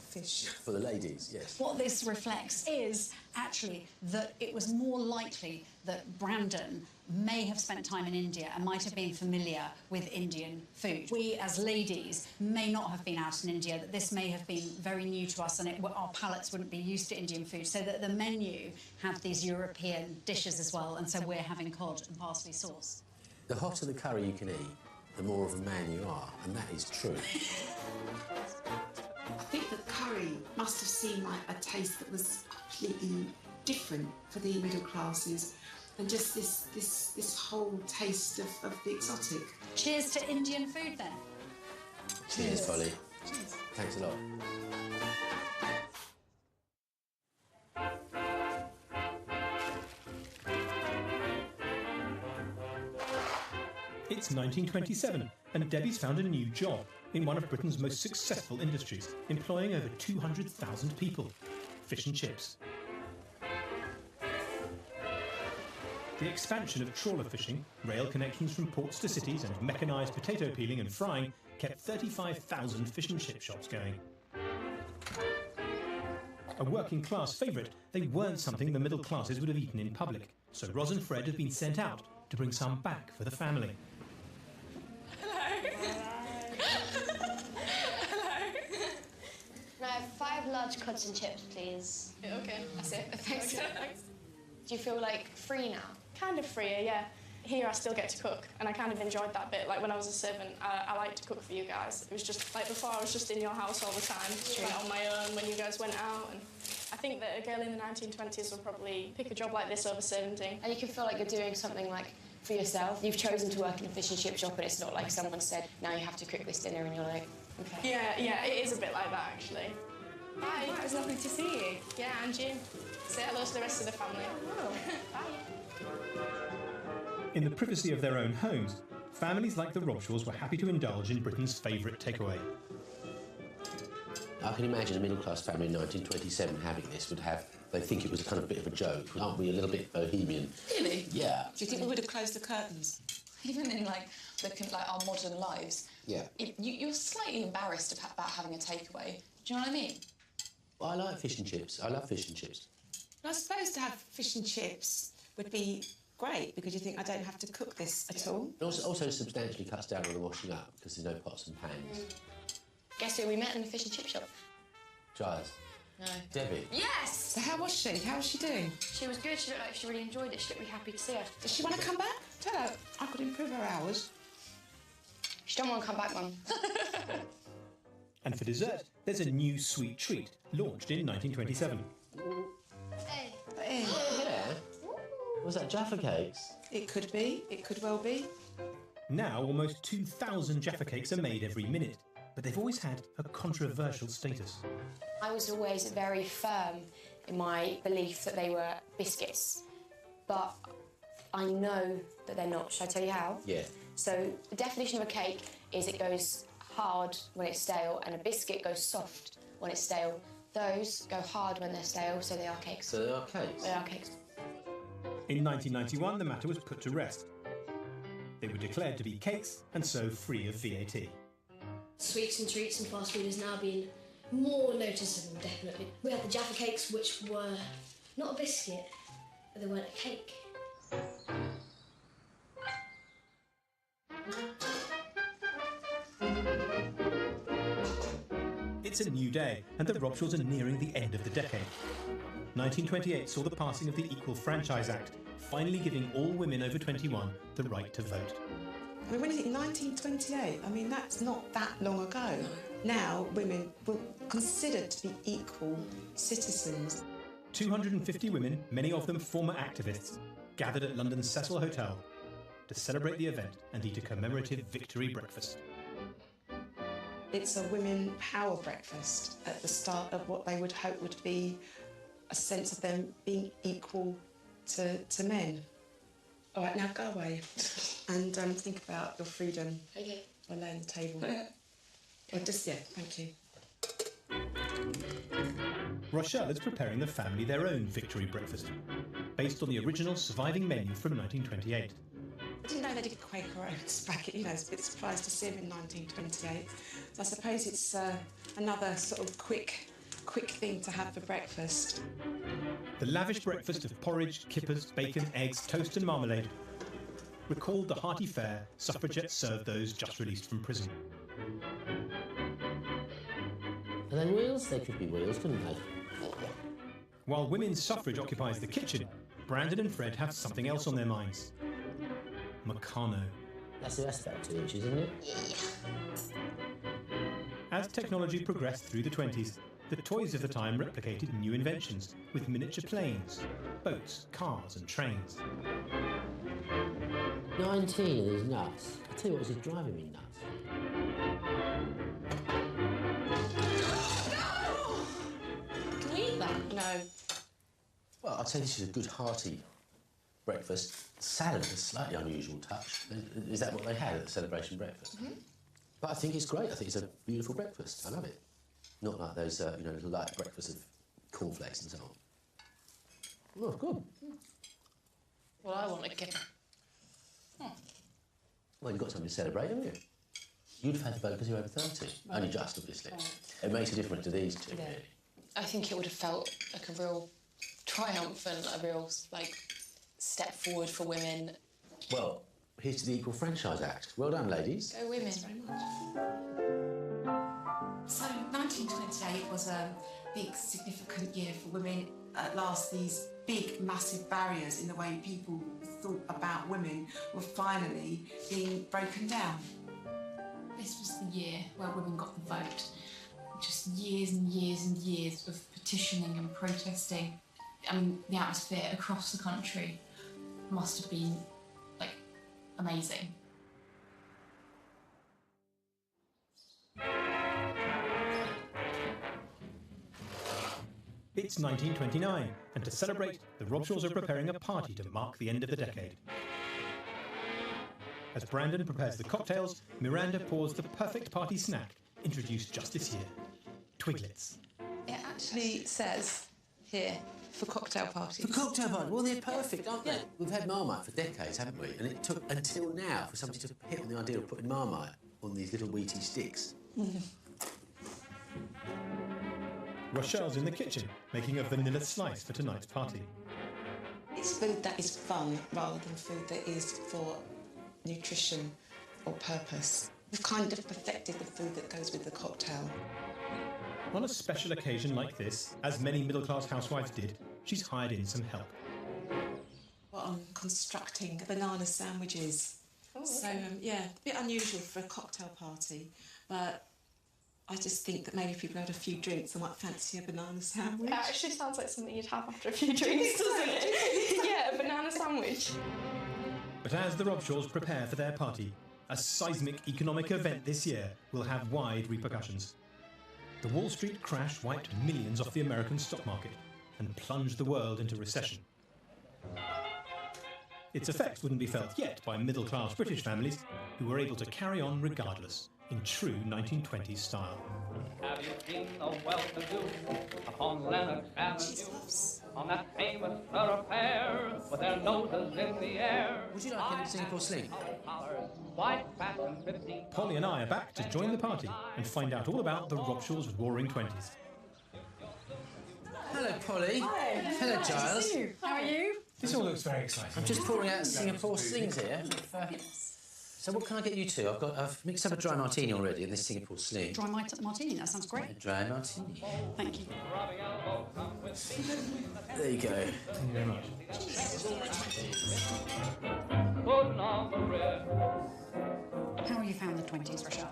fish. For the ladies, yes. What this reflects is actually that it was more likely that Brandon may have spent time in India and might have been familiar with Indian food. We as ladies may not have been out in India, that this may have been very new to us and our palates wouldn't be used to Indian food, so that the menu had these European dishes as well, and so we're having cod and parsley sauce. The hotter the curry you can eat, the more of a man you are, and that is true. I think that curry must have seemed like a taste that was completely different for the middle classes, and just this whole taste of the exotic. Cheers to Indian food then. Cheers, Polly. Cheers. Thanks a lot. It's 1927, and Debbie's found a new job in one of Britain's most successful industries, employing over 200,000 people. Fish and chips. The expansion of trawler fishing, rail connections from ports to cities, and mechanised potato peeling and frying kept 35,000 fish and chip shops going. A working class favourite, they weren't something the middle classes would have eaten in public, so Ros and Fred had been sent out to bring some back for the family. Can I have 5 large cods and chips, please? Yeah, okay, that's it. Thanks. Okay, thanks. Do you feel like free now? Kind of freer, yeah. Here I still get to cook, and I kind of enjoyed that bit. Like when I was a servant, I liked to cook for you guys. It was just like before I was just in your house all the time, like, on my own when you guys went out. And I think that a girl in the 1920s would probably pick a job like this over servanting. And you can feel like you're doing something like for yourself. You've chosen to work in a fish and chip shop, and it's not like someone said, now you have to cook this dinner, and you're like, okay. Yeah, it is a bit like that actually. Hi, it was lovely to see you. Yeah, and you. Say hello to the rest of the family. Oh. Bye. In the privacy of their own homes, families like the Robshaws were happy to indulge in Britain's favourite takeaway. I can imagine a middle-class family in 1927 having this they'd think it was a kind of bit of a joke. Aren't we a little bit bohemian? Really? Yeah. Do you think we would have closed the curtains? Even in looking at our modern lives, Yeah. you're slightly embarrassed about having a takeaway. Do you know what I mean? Well, I like fish and chips. I love fish and chips. I suppose to have fish and chips would be great because you think I don't have to cook this at all. It also substantially cuts down on the washing up because there's no pots and pans. Guess who we met in the fish and chip shop? Giles. No. Debbie. Yes! So how was she? How was she doing? She was good. She looked like she really enjoyed it. She looked really happy to see her. Does she want to come back? Tell her I could improve her hours. She don't want to come back, Mum. And for dessert, there's a new sweet treat launched in 1927. Hey. Yeah. Was that Jaffa cakes? It could be. It could well be. Now, almost 2,000 Jaffa cakes are made every minute, but they've always had a controversial status. I was always very firm in my belief that they were biscuits, but I know that they're not. Shall I tell you how? Yeah. So the definition of a cake is it goes hard when it's stale and a biscuit goes soft when it's stale. Those go hard when they're stale, so they are cakes. So they are cakes? They are cakes. In 1991, the matter was put to rest. They were declared to be cakes and so free of VAT. Sweets and treats and fast food has now been more noticeable, definitely. We had the Jaffa cakes, which were not a biscuit, but they weren't a cake. It's a new day, and the Robshaws are nearing the end of the decade. 1928 saw the passing of the Equal Franchise Act, finally giving all women over 21 the right to vote. I mean, when you think 1928, I mean, that's not that long ago. Now, women were considered to be equal citizens. 250 women, many of them former activists, gathered at London's Cecil Hotel to celebrate the event and eat a commemorative victory breakfast. It's a women power breakfast at the start of what they would hope would be a sense of them being equal to men. All right, now go away and think about your freedom. Okay. Or lay on the table. Or just, yeah, thank you. Rochelle is preparing the family their own victory breakfast, based on the original surviving menu from 1928. I didn't know they did Quaker Oats back, it's a bit surprised to see them in 1928. So I suppose it's another sort of quick thing to have for breakfast. The lavish breakfast of porridge, kippers, bacon, eggs, toast and marmalade recalled the hearty fare suffragettes served those just released from prison. Are they wheels? They could be wheels, couldn't they? While women's suffrage occupies the kitchen, Brandon and Fred have something else on their minds. Meccano. That's about 2 inches, isn't it? As technology progressed through the 20s, the toys of the time replicated new inventions with miniature planes, boats, cars and trains. 19 of these nuts. I tell you what, this is driving me nuts. Can we eat that? No. Well, I'd say this is a good hearty breakfast. Salad is a slightly unusual touch. Is that what they had at the celebration breakfast? Mm-hmm. But I think it's great. I think it's a beautiful breakfast. I love it. Not like those, little light breakfasts of cornflakes and so on. Oh, good. Well, I want a kipper. Well, you've got something to celebrate, haven't you? You'd have had the boat because you're over 30. Only just, obviously. It makes a difference to these two, really. I think it would have felt like a real triumph and a real, step forward for women. Well, here's to the Equal Franchise Act. Well done, ladies. Go women. So 1928 was a big, significant year for women. At last, these big, massive barriers in the way people thought about women were finally being broken down. This was the year where women got the vote. Just years and years and years of petitioning and protesting. I mean, the atmosphere across the country must have been, amazing. It's 1929, and to celebrate, the Robshaws are preparing a party to mark the end of the decade. As Brandon prepares the cocktails, Miranda pours the perfect party snack, introduced just this year. Twiglets. It actually says here, for cocktail parties. For cocktail parties? Well, they're perfect, aren't they? We've had Marmite for decades, haven't we? And it took until now for somebody to hit on the idea of putting Marmite on these little wheaty sticks. Rochelle's in the kitchen, making a vanilla slice for tonight's party. It's food that is fun rather than food that is for nutrition or purpose. We've kind of perfected the food that goes with the cocktail. On a special occasion like this, as many middle-class housewives did, she's hired in some help. Well, I'm constructing banana sandwiches. Oh, So, okay. yeah, a bit unusual for a cocktail party, but I just think that maybe if people had a few drinks, I might fancy a banana sandwich. It actually sounds like something you'd have after a few drinks, doesn't it? Yeah, a banana sandwich. But as the Robshaws prepare for their party, a seismic economic event this year will have wide repercussions. The Wall Street crash wiped millions off the American stock market and plunged the world into recession. Its effects wouldn't be felt yet by middle-class British families who were able to carry on regardless, in true 1920s style. Have you seen the well-to-do upon Lennox Avenue? On that famous thoroughfare with their noses in the air. Would you like any Singapore sling? White fashion 15. Polly and I are back to join the party and find out all about the Robshaws' roaring 20s. Hello, Polly. Hi. Hello, Nice to Giles. see you. How are you? This all looks very exciting. I'm just pouring out Singapore slings here. So what can I get you two? I've mixed up a dry martini already and this Singapore sling. Dry martini, that sounds great. Dry martini. Thank you. There you go. Thank you very much. How have you found the 20s, Rochelle?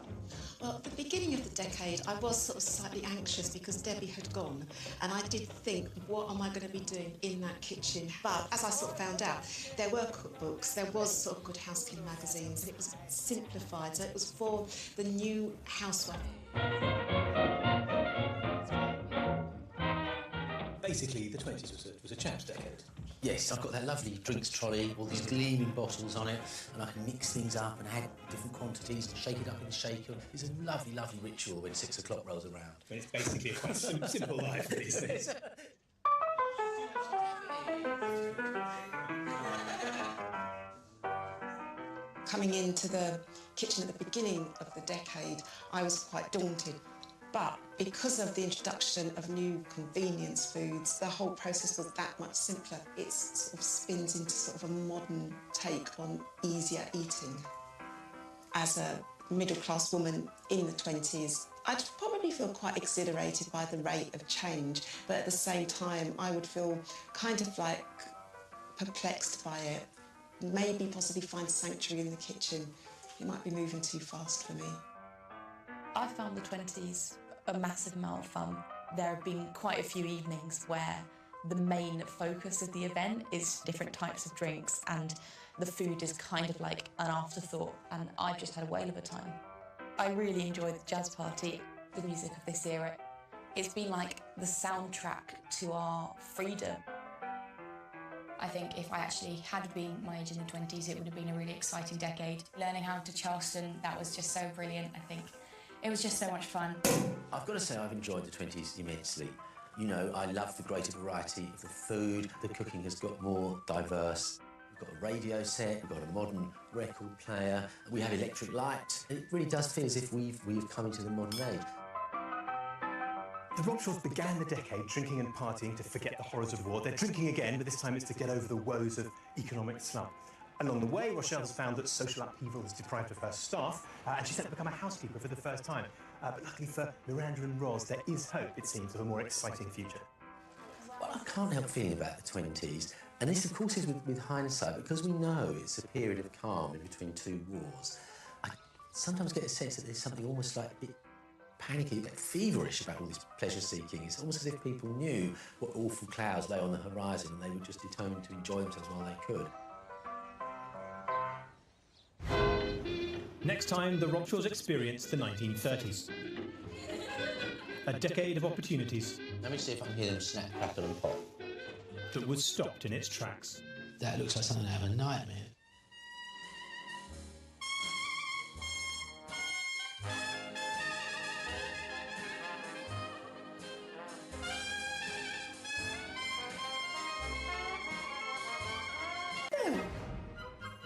Well, at the beginning of the decade, I was sort of slightly anxious because Debbie had gone, and I did think, what am I going to be doing in that kitchen? But as I sort of found out, there were cookbooks, there was sort of Good Housekeeping magazines, and it was simplified, so it was for the new housewife. Basically, the 20s was a champ's decade. Yes, I've got that lovely drinks trolley, all these gleaming bottles on it, and I can mix things up and add different quantities and shake it up in the shaker. It's a lovely, lovely ritual when 6 o'clock rolls around. It's basically a quite simple life these days. Coming into the kitchen at the beginning of the decade, I was quite daunted. But because of the introduction of new convenience foods, the whole process was that much simpler. It sort of spins into sort of a modern take on easier eating. As a middle-class woman in the 20s, I'd probably feel quite exhilarated by the rate of change, but at the same time, I would feel kind of like perplexed by it. Maybe possibly find sanctuary in the kitchen. It might be moving too fast for me. I found the 20s a massive amount of fun. There have been quite a few evenings where the main focus of the event is different types of drinks and the food is kind of like an afterthought, and I've just had a whale of a time. I really enjoyed the jazz party, the music of this era. It's been like the soundtrack to our freedom. I think if I actually had been my age in the 20s, it would have been a really exciting decade. Learning how to Charleston, that was just so brilliant, I think. It was just so much fun. I've got to say I've enjoyed the 20s immensely. You know, I love the greater variety of the food. The cooking has got more diverse. We've got a radio set, we've got a modern record player, we have electric light. It really does feel as if we've come into the modern age. The Robshaws began the decade drinking and partying to forget the horrors of war. They're drinking again, but this time it's to get over the woes of economic slump. Along the way, Rochelle has found that social upheaval has deprived of her staff, and she's set to become a housekeeper for the first time. But luckily for Miranda and Roz, there is hope, it seems, of a more exciting future. Well, I can't help feeling about the 20s, and this, of course, is with hindsight, because we know it's a period of calm in between two wars. I sometimes get a sense that there's something almost like a bit panicky, like feverish about all this pleasure-seeking. It's almost as if people knew what awful clouds lay on the horizon and they were just determined to enjoy themselves while they could. Next time, the Robshaws experience the 1930s. A decade of opportunities. Let me see if I can hear them snap, crackle and pop. That was stopped in its tracks. That looks like something out of a nightmare.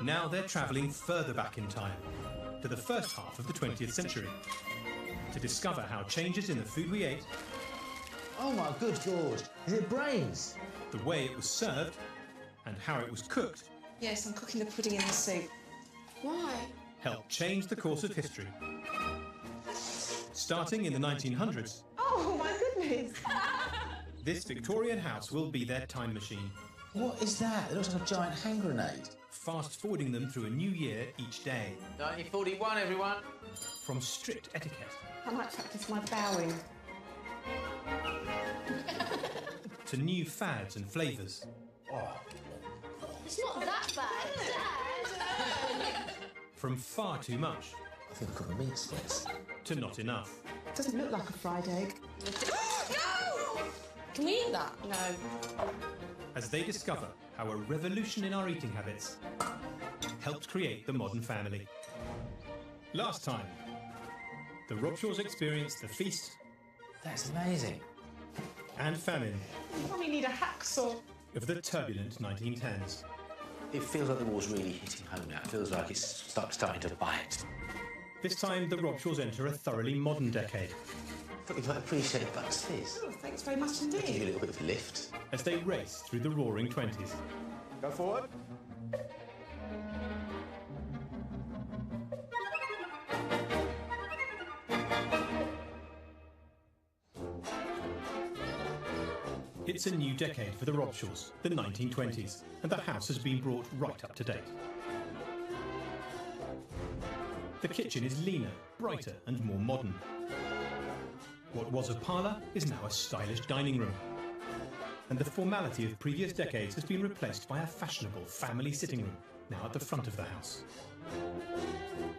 Now they're travelling further back in time, to the first half of the 20th century, to discover how changes in the food we ate... Oh my good God, is it brains? ...the way it was served, and how it was cooked... Yes, I'm cooking the pudding in the soup. Why? ...helped change the course of history. Starting in the 1900s... Oh my goodness! This Victorian house will be their time machine. What is that? It looks like a giant hand grenade. Fast-forwarding them through a new year each day. 1941, everyone. From strict etiquette... I might practice my bowing. ...to new fads and flavours. Oh. It's not that bad, Dad! From far too much... I think I've got a meat sweats. ...to not enough. Doesn't look like a fried egg. No! Can we eat that? No. As they discover how a revolution in our eating habits helped create the modern family. Last time, the Robshaws experienced the feast... That's amazing. ...and famine... You probably need a hacksaw. ...of the turbulent 1910s. It feels like the war's really hitting home now. It feels like it's starting to bite. This time, the Robshaws enter a thoroughly modern decade. But you might appreciate Bucks Fizz. Oh, thanks very much indeed. Give you a little bit of a lift. As they race through the roaring 20s. Go forward. It's a new decade for the Robshaws, the 1920s, and the house has been brought right up to date. The kitchen is leaner, brighter and more modern. What was a parlour is now a stylish dining room. And the formality of previous decades has been replaced by a fashionable family sitting room, now at the front of the house.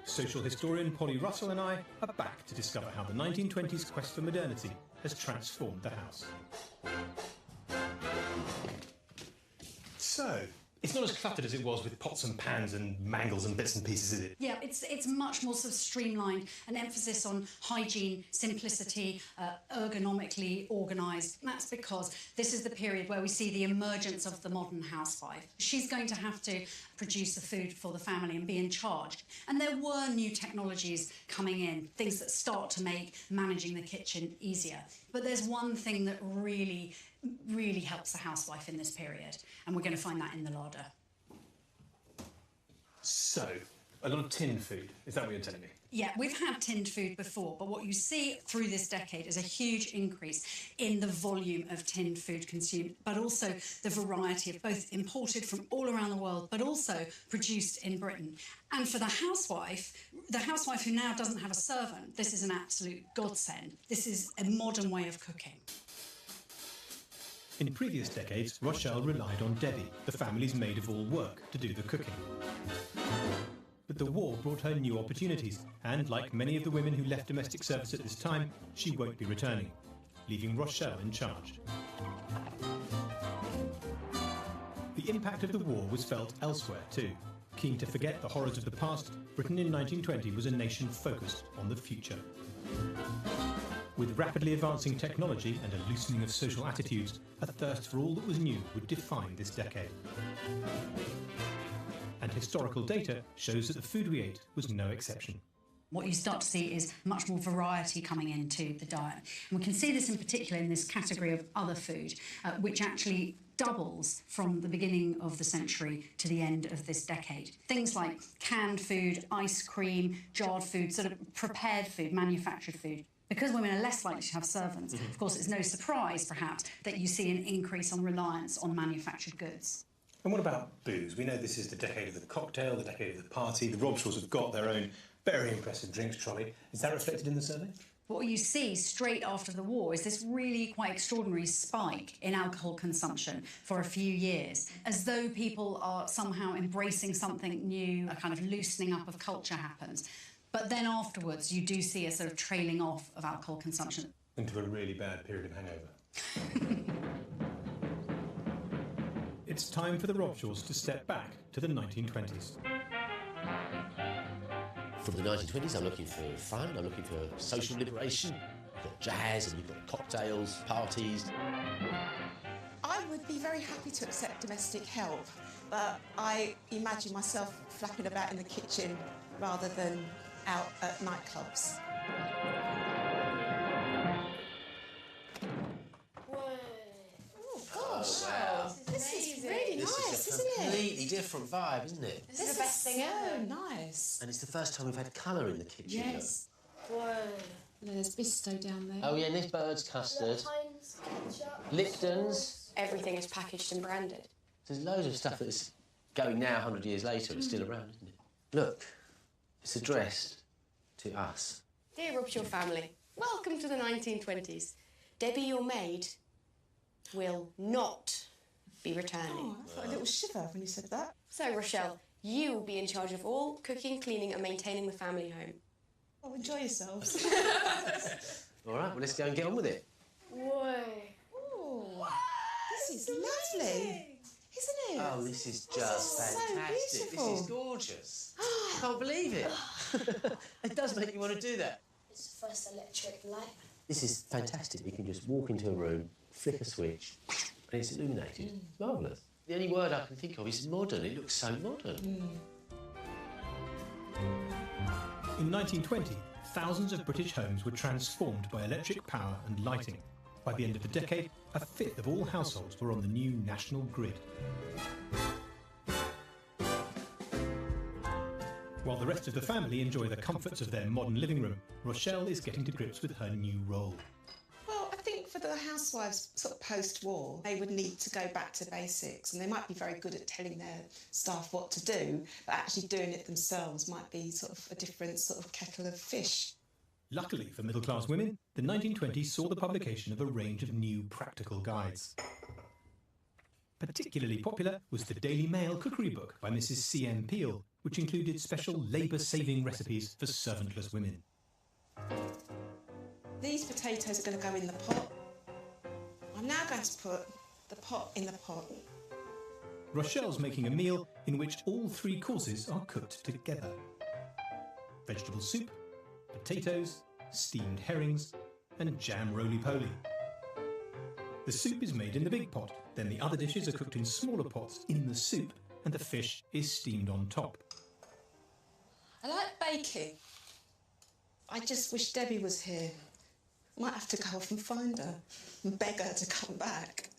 Social historian Polly Russell and I are back to discover how the 1920s quest for modernity has transformed the house. So, it's not as cluttered as it was with pots and pans and mangles and bits and pieces, is it? Yeah, it's much more sort of streamlined, an emphasis on hygiene, simplicity, ergonomically organised. That's because this is the period where we see the emergence of the modern housewife. She's going to have to produce the food for the family and be in charge. And there were new technologies coming in, things that start to make managing the kitchen easier. But there's one thing that really helps the housewife in this period, and we're going to find that in the larder. So, a lot of tinned food, is that what you're telling me? Yeah, we've had tinned food before, but what you see through this decade is a huge increase in the volume of tinned food consumed, but also the variety of both imported from all around the world, but also produced in Britain. And for the housewife who now doesn't have a servant, this is an absolute godsend. This is a modern way of cooking. In previous decades, Rochelle relied on Debbie, the family's maid of all work, to do the cooking. But the war brought her new opportunities, and like many of the women who left domestic service at this time, she won't be returning, leaving Rochelle in charge. The impact of the war was felt elsewhere too. Keen to forget the horrors of the past, Britain in 1920 was a nation focused on the future. With rapidly advancing technology and a loosening of social attitudes, a thirst for all that was new would define this decade. And historical data shows that the food we ate was no exception. What you start to see is much more variety coming into the diet. And we can see this in particular in this category of other food, which actually doubles from the beginning of the century to the end of this decade. Things like canned food, ice cream, jarred food, sort of prepared food, manufactured food. Because women are less likely to have servants, of course, it's no surprise, perhaps, that you see an increase on reliance on manufactured goods. And what about booze? We know this is the decade of the cocktail, the decade of the party. The Robshaws have got their own very impressive drinks trolley. Is that reflected in the survey? What you see straight after the war is this really quite extraordinary spike in alcohol consumption for a few years, as though people are somehow embracing something new, a kind of loosening up of culture happens. But then afterwards, you do see a sort of trailing off of alcohol consumption. Into a really bad period of hangover. It's time for the Robshaws to step back to the 1920s. From the 1920s, I'm looking for fun, I'm looking for social liberation. You've got jazz and you've got cocktails, parties. I I would be very happy to accept domestic help, but I imagine myself flapping about in the kitchen rather than out at nightclubs. Gosh, wow. this is really This nice, is a isn't it? completely different vibe, isn't it? This is the best thing ever. Nice. And it's the first time we've had colour in the kitchen. Yes. Whoa. There's Bisto down there. Oh yeah, and this bird's custard. Lipton's. Everything is packaged and branded. There's loads of stuff that's going now 100 years later. It's still around, isn't it? Look, it's addressed to us. Dear Robshaw family, welcome to the 1920s. Debbie, your maid, will not be returning. Oh, I felt a little shiver when you said that. So, Rochelle, you will be in charge of all cooking, cleaning and maintaining the family home. Oh, enjoy yourselves. All right, well, let's go and get on with it. Whoa. Oh, this is lovely, isn't it? Oh, this is just is so fantastic. beautiful. This is gorgeous. I can't believe it. It does make you want to do that. It's the first electric light. This is fantastic. You can just walk into a room, flick a switch, and it's illuminated. It's marvellous. The only word I can think of is modern. It looks so modern. In 1920, thousands of British homes were transformed by electric power and lighting. By the end of the decade, a fifth of all households were on the new national grid. While the rest of the family enjoy the comforts of their modern living room, Rochelle is getting to grips with her new role. Well, I think for the housewives sort of post-war, they would need to go back to basics, and they might be very good at telling their staff what to do, but actually doing it themselves might be sort of a different sort of kettle of fish. Luckily for middle-class women, the 1920s saw the publication of a range of new practical guides. Particularly popular was the Daily Mail cookery book by Mrs. C.M. Peel, which included special labour-saving recipes for servantless women. These potatoes are going to go in the pot. I'm now going to put the pot in the pot. Rochelle's making a meal in which all three courses are cooked together. Vegetable soup, potatoes, steamed herrings, and jam roly-poly. The soup is made in the big pot, then the other dishes are cooked in smaller pots in the soup, and the fish is steamed on top. I like baking. I just wish Debbie was here. Might have to go off and find her and beg her to come back.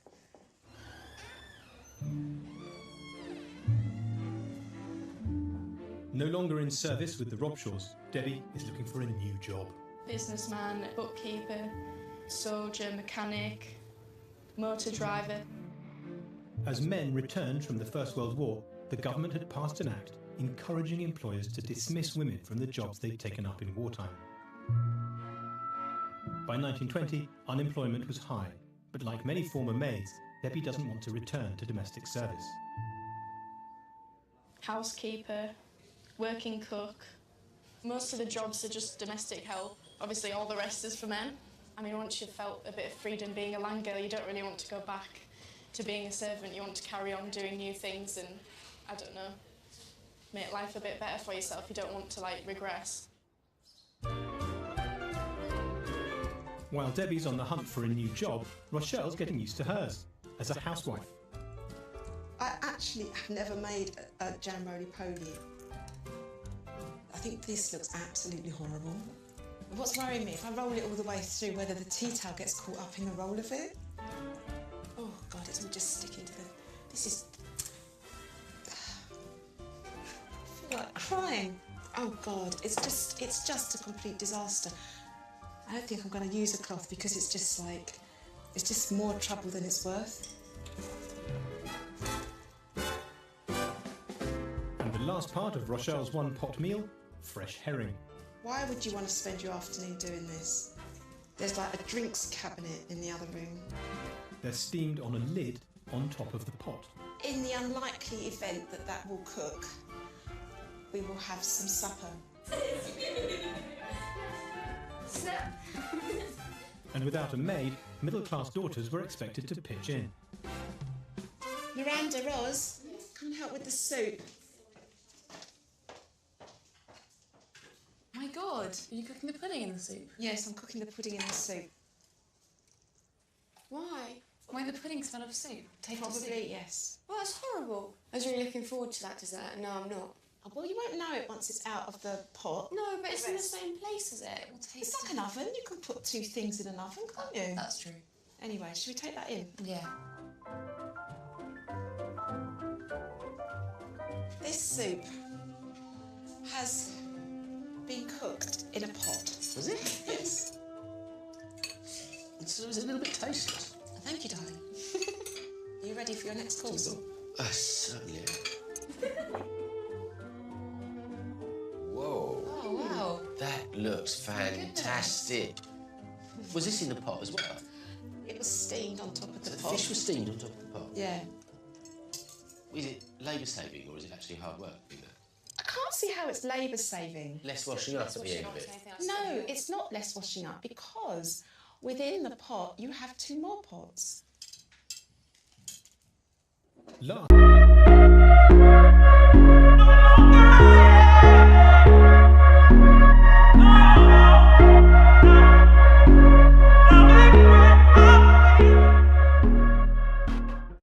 No longer in service with the Robshaws, Debbie is looking for a new job. Businessman, bookkeeper, soldier, mechanic, motor driver. As men returned from the First World War, the government had passed an act encouraging employers to dismiss women from the jobs they'd taken up in wartime. By 1920, unemployment was high, but like many former maids, Debbie doesn't want to return to domestic service. Housekeeper, working cook. Most of the jobs are just domestic help. Obviously, all the rest is for men. I mean, once you've felt a bit of freedom being a land girl, you don't really want to go back to being a servant. You want to carry on doing new things and, I don't know, make life a bit better for yourself. You don't want to, like, regress. While Debbie's on the hunt for a new job, Rochelle's getting used to hers as a housewife. I actually have never made a jam roly-poly. I think this looks absolutely horrible. What's worrying me, if I roll it all the way through, whether the tea towel gets caught up in the roll of it. Oh, God, it's all just sticking to the... This is... I feel like crying. Oh, God, it's just a complete disaster. I don't think I'm going to use a cloth because it's just more trouble than it's worth. And the last part of Rochelle's one-pot meal, fresh herring. Why would you want to spend your afternoon doing this? There's like a drinks cabinet in the other room. They're steamed on a lid on top of the pot. In the unlikely event that that will cook, we will have some supper. Snap. And without a maid, middle-class daughters were expected to pitch in. Miranda, Roz, come and help with the soup. My God, are you cooking the pudding in the soup? Yes, I'm cooking the pudding in the soup. Why? Won't the pudding smell of soup? Probably, yes. Oh, that's horrible. I was really looking forward to that dessert, and now I'm not. Oh, well, you won't know it once it's out of the pot. No, but it's in the same place as it. We'll taste It's like an oven. You can put two things in an oven, can't you? That's true. Anyway, should we take that in? Yeah. This soup has been cooked in a pot. Was it? Yes. So it was a little bit tasteless. Thank you, darling. Are you ready for your next course? Certainly am. Whoa. Oh, wow. That looks fantastic. Was this in the pot as well? It was steamed on top of the So the pot. fish was steamed on top of the pot? Yeah. Is it labour-saving or is it actually hard work doing that? I can't see how it's labour-saving. Less washing up at the end of it. No, it's not less washing up because within the pot you have two more pots. Last.